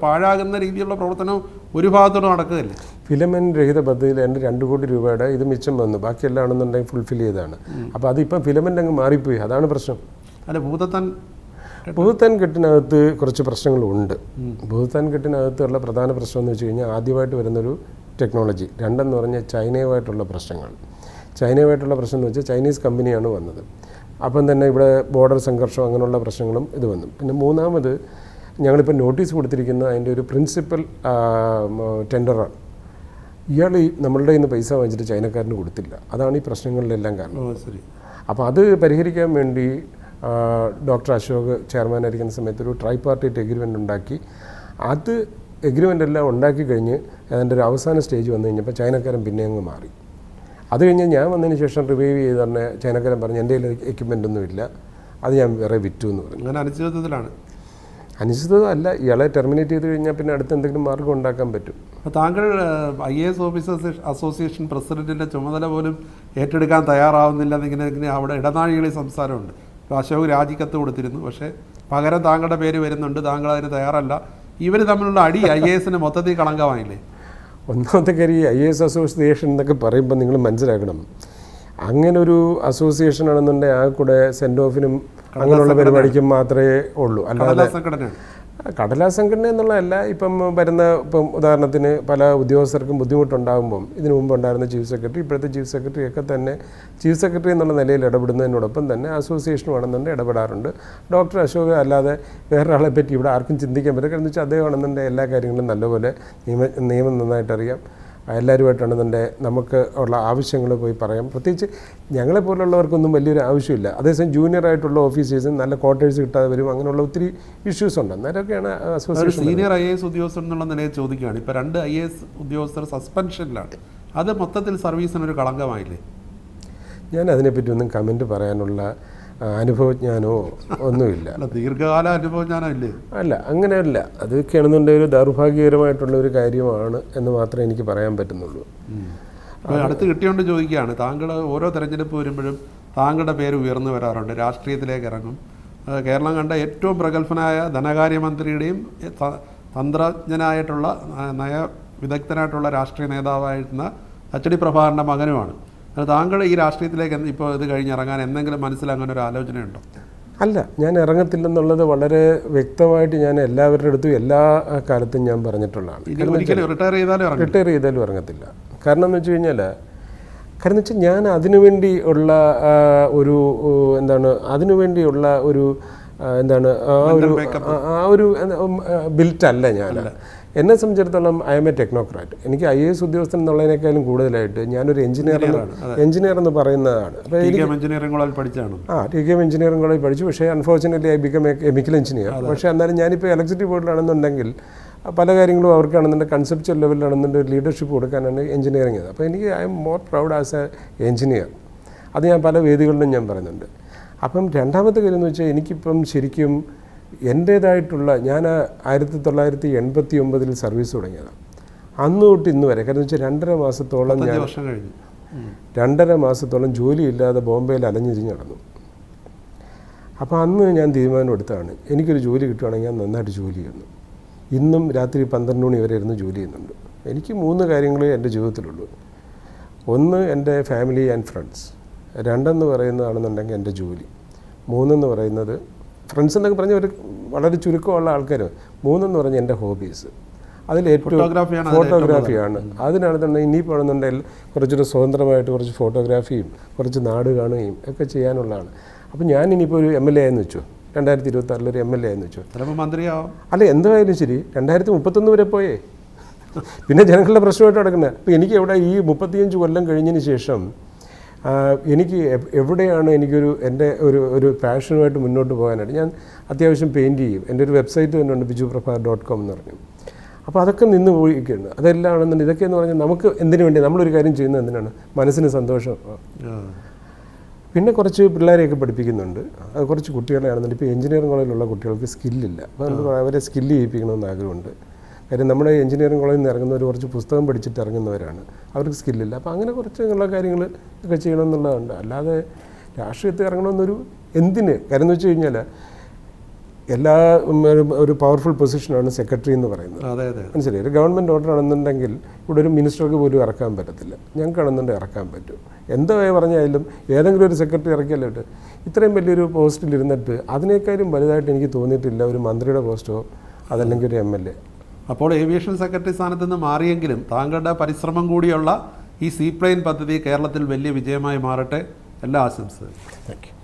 പാഴാകുന്ന രീതിയിലുള്ള പ്രവർത്തനം ഒരു ഭാഗത്തോട് നടക്കുകയല്ലേ? ഫിലമെൻ്റ് രഹിത പദ്ധതിയിൽ എൻ്റെ 2 കോടി രൂപയുടെ ഇത് മിച്ചം വന്നു. ബാക്കിയെല്ലാം ആണെന്നുണ്ടെങ്കിൽ ഫുൾഫിൽ ചെയ്താണ്. അപ്പോൾ അതിപ്പം ഫിലമെൻ്റ് അങ്ങ് മാറിപ്പോയി. അതാണ് പ്രശ്നം. അല്ല, ഭൂതത്താൻ ഭൂതാൻ കെട്ടിനകത്ത് കുറച്ച് പ്രശ്നങ്ങളുണ്ട്. ഭൂതാൻ കെട്ടിനകത്തുള്ള പ്രധാന പ്രശ്നം എന്ന് വെച്ച് കഴിഞ്ഞാൽ ആദ്യമായിട്ട് വരുന്നൊരു ടെക്നോളജി. രണ്ടെന്ന് പറഞ്ഞാൽ ചൈനയുമായിട്ടുള്ള പ്രശ്നങ്ങൾ. ചൈനയുമായിട്ടുള്ള പ്രശ്നം എന്ന് വെച്ചാൽ ചൈനീസ് കമ്പനിയാണ് വന്നത്. അപ്പം തന്നെ ഇവിടെ ബോർഡർ സംഘർഷം അങ്ങനെയുള്ള പ്രശ്നങ്ങളും ഇത് വന്നു. പിന്നെ മൂന്നാമത് ഞങ്ങളിപ്പോൾ നോട്ടീസ് കൊടുത്തിരിക്കുന്ന അതിൻ്റെ ഒരു പ്രിൻസിപ്പൽ ടെൻഡറാണ്. ഇയാൾ നമ്മളുടെ ഇന്ന് പൈസ വാങ്ങിച്ചിട്ട് ചൈനക്കാരന് കൊടുത്തില്ല. അതാണ് ഈ പ്രശ്നങ്ങളിലെല്ലാം കാരണം. അപ്പോൾ അത് പരിഹരിക്കാൻ വേണ്ടി ഡോക്ടർ അശോക് ചെയർമാനായിരിക്കുന്ന സമയത്ത് ഒരു ട്രൈപാർട്ടൈറ്റ് എഗ്രിമെൻ്റ് ഉണ്ടാക്കി. അത് എഗ്രിമെൻ്റ് എല്ലാം ഉണ്ടാക്കി കഴിഞ്ഞ് അതിൻ്റെ ഒരു അവസാന സ്റ്റേജ് വന്നു കഴിഞ്ഞപ്പോൾ ചൈനക്കാരൻ പിന്നെ അങ്ങ് മാറി. അത് കഴിഞ്ഞ് ഞാൻ വന്നതിന് ശേഷം റിവൈവ് ചെയ്ത് തന്നെ ചൈനക്കാരൻ പറഞ്ഞു എൻ്റെ കയ്യിൽ എക്യുപ്മെൻ്റ് ഒന്നും ഇല്ല, അത് ഞാൻ വേറെ വിറ്റു എന്ന് പറഞ്ഞു. അങ്ങനെ അനിശ്ചിതത്വത്തിലാണ്. അനിശ്ചിതത്വം അല്ല, ഇയാളെ ടെർമിനേറ്റ് ചെയ്ത് കഴിഞ്ഞാൽ പിന്നെ അടുത്ത് എന്തെങ്കിലും മാർഗം ഉണ്ടാക്കാൻ പറ്റും. അപ്പോൾ താങ്കൾ IAS ഓഫീസേഴ്സ് അസോസിയേഷൻ പ്രസിഡന്റിൻ്റെ ചുമതല പോലും ഏറ്റെടുക്കാൻ തയ്യാറാവുന്നില്ല എന്നിങ്ങനെ അവിടെ ഇടനാഴികളിൽ സംസാരമുണ്ട്. ഇപ്പോൾ അശോക് രാജിക്കത്ത് കൊടുത്തിരുന്നു, പക്ഷേ പകരം താങ്കളുടെ പേര് വരുന്നുണ്ട്, താങ്കൾ അതിന് തയ്യാറല്ല. ഇവർ തമ്മിലുള്ള അടി IASന് മൊത്തത്തിൽ കളങ്കമായില്ലേ? ഒന്നാമത്തെ കാര്യം IAS അസോസിയേഷൻ എന്നൊക്കെ പറയുമ്പോൾ നിങ്ങൾ മനസ്സിലാക്കണം, അങ്ങനൊരു അസോസിയേഷൻ ആണെന്നുണ്ടെങ്കിൽ ആ കൂടെ സെൻഡ് ഓഫിനും അങ്ങനെയുള്ള പരിപാടിക്കും മാത്രമേ ഉള്ളൂ. അല്ലാതെ കടലാസ് സംഘടന എന്നുള്ളതല്ല. ഇപ്പം ഉദാഹരണത്തിന് പല ഉദ്യോഗസ്ഥർക്കും ബുദ്ധിമുട്ടുണ്ടാകുമ്പം ഇതിനു മുമ്പ് ഉണ്ടായിരുന്ന ചീഫ് സെക്രട്ടറി, ഇപ്പോഴത്തെ ചീഫ് സെക്രട്ടറി ഒക്കെ തന്നെ ചീഫ് സെക്രട്ടറി എന്നുള്ള നിലയിൽ ഇടപെടുന്നതിനോടൊപ്പം തന്നെ അസോസിയേഷൻ വേണമെന്നുണ്ടെങ്കിൽ ഇടപെടാറുണ്ട്. ഡോക്ടർ അശോക് അല്ലാതെ വേറൊരാളെ പറ്റി ഇവിടെ ആർക്കും ചിന്തിക്കാൻ പറ്റില്ല. കാരണം വെച്ചാൽ അദ്ദേഹം ആണെന്നുണ്ടെങ്കിൽ എല്ലാ കാര്യങ്ങളും നല്ലപോലെ നിയമം നന്നായിട്ടറിയാം. എല്ലാവരുമായിട്ടാണെന്നുണ്ടെ നമുക്ക് ഉള്ള ആവശ്യങ്ങൾ പോയി പറയാം. പ്രത്യേകിച്ച് ഞങ്ങളെപ്പോലുള്ളവർക്കൊന്നും വലിയൊരു ആവശ്യമില്ല. അതേസമയം ജൂനിയർ ആയിട്ടുള്ള ഓഫീസേഴ്സും നല്ല ക്വാർട്ടേഴ്സ് കിട്ടാതെ വരും. അങ്ങനെയുള്ള ഒത്തിരി ഇഷ്യൂസ് ഉണ്ട്. അന്നേരമൊക്കെയാണ് അസോസിയേഷൻ. സീനിയർ IAS ഉദ്യോഗസ്ഥർ എന്നുള്ള നിലയിൽ ചോദിക്കുകയാണ്, ഇപ്പോൾ 2 IAS ഉദ്യോഗസ്ഥർ സസ്പെൻഷനിലാണ്. അത് മൊത്തത്തിൽ സർവീസിനൊരു കളങ്കമായില്ലേ? ഞാൻ അതിനെപ്പറ്റി ഒന്നും കമൻറ്റ് പറയാനുള്ള അനുഭവജ്ഞാനോ ഒന്നുമില്ല. ദീർഘകാല അനുഭവജ്ഞാനം ഇല്ലേ? അല്ല, അങ്ങനെയല്ല. അതൊക്കെയാണെന്നുണ്ടെങ്കിൽ ഒരു ദൗർഭാഗ്യകരമായിട്ടുള്ള ഒരു കാര്യമാണ് എന്ന് മാത്രമേ എനിക്ക് പറയാൻ പറ്റുന്നുള്ളൂ. അടുത്ത് കിട്ടിയോണ്ട് ചോദിക്കുകയാണ്, താങ്കൾ ഓരോ തെരഞ്ഞെടുപ്പ് വരുമ്പോഴും താങ്കളുടെ പേര് ഉയർന്നു വരാറുണ്ട്, രാഷ്ട്രീയത്തിലേക്ക് ഇറങ്ങും. കേരളം കണ്ട ഏറ്റവും പ്രഗത്ഭനായ ധനകാര്യമന്ത്രിയുടെയും തന്ത്രജ്ഞനായിട്ടുള്ള നയവിദഗ്ധനായിട്ടുള്ള രാഷ്ട്രീയ നേതാവായിരുന്ന അച്ചടി പ്രഭാകരൻ്റെ മകനുമാണ്. താങ്കൾ ഈ രാഷ്ട്രീയത്തിലേക്ക് ഇപ്പോൾ ഇത് കഴിഞ്ഞിറങ്ങാൻ എന്തെങ്കിലും മനസ്സിൽ അങ്ങനെ ഒരു ആലോചനയുണ്ടോ? അല്ല, ഞാൻ ഇറങ്ങത്തില്ലെന്നുള്ളത് വളരെ വ്യക്തമായിട്ട് ഞാൻ എല്ലാവരുടെ അടുത്തും എല്ലാ കാലത്തും ഞാൻ പറഞ്ഞിട്ടുള്ളതാണ്. റിട്ടയർ ചെയ്താലും ഇറങ്ങത്തില്ല. കാരണം എന്ന് വെച്ച് കഴിഞ്ഞാൽ ഞാൻ അതിനുവേണ്ടി ഉള്ള ഒരു അതിനുവേണ്ടിയുള്ള ഒരു ആ ഒരു ബിൽറ്റല്ല ഞാൻ. എന്നെ സംബന്ധിച്ചിടത്തോളം ഐ എം എ ടെക്നോക്രാറ്റ്. എനിക്ക് IAS ഉദ്യോഗസ്ഥൻ എന്നുള്ളതിനേക്കാളും കൂടുതലായിട്ട് ഞാനൊരു എഞ്ചിനീയർ എന്ന് പറയുന്നതാണ്. അപ്പോൾ എഞ്ചിനീയറിംഗ് കോളേജിൽ പഠിച്ചാണ്. TKM എഞ്ചിനീയറിംഗ് കോളേജിൽ പഠിച്ചു. പക്ഷേ unfortunately I become A chemical engineer. പക്ഷേ എന്നാലും ഞാനിപ്പോൾ ഇലക്ട്രിസിറ്റി ബോർഡിലാണെന്നുണ്ടെങ്കിൽ പല കാര്യങ്ങളും അവർക്കാണെന്നുണ്ടെങ്കിൽ കൺസെപ്ച്വൽ ലെവലിലാണെന്നുണ്ടെങ്കിൽ ലീഡർഷിപ്പ് കൊടുക്കാനാണ് എഞ്ചിനീയറിംഗ്. അപ്പോൾ എനിക്ക് I am more proud as A engineer. അത് ഞാൻ പല വേദികളിലും ഞാൻ പറയുന്നുണ്ട്. അപ്പം രണ്ടാമത്തെ കാര്യം എന്ന് വെച്ചാൽ എനിക്കിപ്പം ശരിക്കും എൻ്റേതായിട്ടുള്ള ഞാൻ 1989 സർവീസ് തുടങ്ങിയതാണ്. അന്ന് തൊട്ട് ഇന്ന് വരെ. കാരണം വെച്ചാൽ 2.5 മാസത്തോളം ഞാൻ 2.5 മാസത്തോളം ജോലിയില്ലാതെ ബോംബെയിൽ അലഞ്ഞിരിഞ്ഞ് നടന്നു. അപ്പോൾ അന്ന് ഞാൻ തീരുമാനം എടുത്താണ്, എനിക്കൊരു ജോലി കിട്ടുകയാണെങ്കിൽ ഞാൻ നന്നായിട്ട് ജോലി ചെയ്യുന്നു. ഇന്നും രാത്രി 12 മണി വരെ ഇരുന്ന് ജോലി ചെയ്യുന്നുണ്ട്. എനിക്ക് 3 കാര്യങ്ങളേ എൻ്റെ ജീവിതത്തിലുള്ളൂ. ഒന്ന് എൻ്റെ ഫാമിലി ആൻഡ് ഫ്രണ്ട്സ്, 2 പറയുന്നതാണെന്നുണ്ടെങ്കിൽ എൻ്റെ ജോലി, 3 പറയുന്നത് ഫ്രണ്ട്സ് എന്നൊക്കെ പറഞ്ഞ ഒരു വളരെ ചുരുക്കമുള്ള ആൾക്കാർ, 3 പറഞ്ഞാൽ എൻ്റെ ഹോബീസ്. അതിലേറ്റവും ഫോട്ടോഗ്രാഫിയാണ്. അതിനാണെന്നുണ്ടെങ്കിൽ ഇനി പോകണമെന്നുണ്ടെങ്കിൽ കുറച്ചൊരു സ്വതന്ത്രമായിട്ട് കുറച്ച് ഫോട്ടോഗ്രാഫിയും കുറച്ച് നാട് കാണുകയും ഒക്കെ ചെയ്യാനുള്ളതാണ്. അപ്പോൾ ഞാൻ ഇനിയിപ്പോൾ ഒരു MLA ആയെന്ന് വെച്ചു, 2026 ഒരു MLA ആയെന്ന് വെച്ചു, മന്ത്രിയാവും. അല്ല എന്തായാലും ശരി, 2031 വരെ പോയേ. പിന്നെ ജനങ്ങളുടെ പ്രശ്നമായിട്ട് നടക്കുന്നത്. അപ്പോൾ എനിക്ക് എവിടെ ഈ 35 കൊല്ലം കഴിഞ്ഞതിന് ശേഷം എനിക്ക് എവിടെയാണ് എനിക്കൊരു എൻ്റെ ഒരു പാഷനുമായിട്ട് മുന്നോട്ട് പോകാനായിട്ട് ഞാൻ അത്യാവശ്യം പെയിൻറ്റ് ചെയ്യും. എൻ്റെ ഒരു വെബ്സൈറ്റ് തന്നെ ഉണ്ട്, bijuprabhakar.com എന്ന് പറഞ്ഞു. അപ്പോൾ അതൊക്കെ നിന്ന് പോയിട്ടുണ്ട്. അതെല്ലാം ആണെന്നുണ്ടെങ്കിൽ ഇതൊക്കെയെന്ന് പറഞ്ഞാൽ നമുക്ക് എന്തിനു വേണ്ടി നമ്മളൊരു കാര്യം ചെയ്യുന്നത് എന്തിനാണ്? മനസ്സിന് സന്തോഷം. പിന്നെ കുറച്ച് പിള്ളേരെയൊക്കെ പഠിപ്പിക്കുന്നുണ്ട്. അത് കുറച്ച് കുട്ടികളെയാണെന്നുണ്ടെങ്കിൽ ഇപ്പോൾ എഞ്ചിനീയറിംഗ് കോളേജിലുള്ള കുട്ടികൾക്ക് സ്കില്ലില്ല. അപ്പോൾ നമുക്ക് അവരെ സ്കില്ല് ചെയ്യിപ്പിക്കണമെന്ന് ആഗ്രഹമുണ്ട്. കാര്യം നമ്മുടെ എഞ്ചിനീയറിംഗ് കോളേജിൽ നിന്ന് ഇറങ്ങുന്നവർ കുറച്ച് പുസ്തകം പഠിച്ചിട്ട് ഇറങ്ങുന്നവരാണ്, അവർക്ക് സ്കില്ലില്ല. അപ്പോൾ അങ്ങനെ കുറച്ചുള്ള കാര്യങ്ങൾ ഒക്കെ ചെയ്യണമെന്നുള്ളതുണ്ട്. അല്ലാതെ രാഷ്ട്രീയത്തിൽ ഇറങ്ങണമെന്നൊരു എന്തിന് കാര്യം എന്ന് വെച്ച് കഴിഞ്ഞാൽ എല്ലാ ഒരു പവർഫുൾ പൊസിഷനാണ് സെക്രട്ടറി എന്ന് പറയുന്നത്. അതെ അതെ മനസ്സിലായി. ഒരു ഗവൺമെൻറ് ഓർഡർ ആണെന്നുണ്ടെങ്കിൽ ഇവിടെ ഒരു മിനിസ്റ്റർക്ക് പോലും ഇറക്കാൻ പറ്റത്തില്ല. ഞങ്ങൾക്കാണെന്നുണ്ടെങ്കിൽ ഇറക്കാൻ പറ്റും. എന്തോ പറഞ്ഞാലും ഏതെങ്കിലും ഒരു സെക്രട്ടറി ഇറക്കിയല്ലോട്ട്. ഇത്രയും വലിയൊരു പോസ്റ്റിലിരുന്നിട്ട് അതിനേക്കാളും വലുതായിട്ട് എനിക്ക് തോന്നിയിട്ടില്ല ഒരു മന്ത്രിയുടെ പോസ്റ്റോ അതല്ലെങ്കിൽ ഒരു MLA. അപ്പോൾ ഏവിയേഷൻ സെക്രട്ടറി സ്ഥാനത്ത് നിന്ന് മാറിയെങ്കിലും താങ്കളുടെ പരിശ്രമം കൂടിയുള്ള ഈ സീപ്ലെയിൻ പദ്ധതി കേരളത്തിൽ വലിയ വിജയമായി മാറട്ടെ. എല്ലാ ആശംസകളും. Thank you.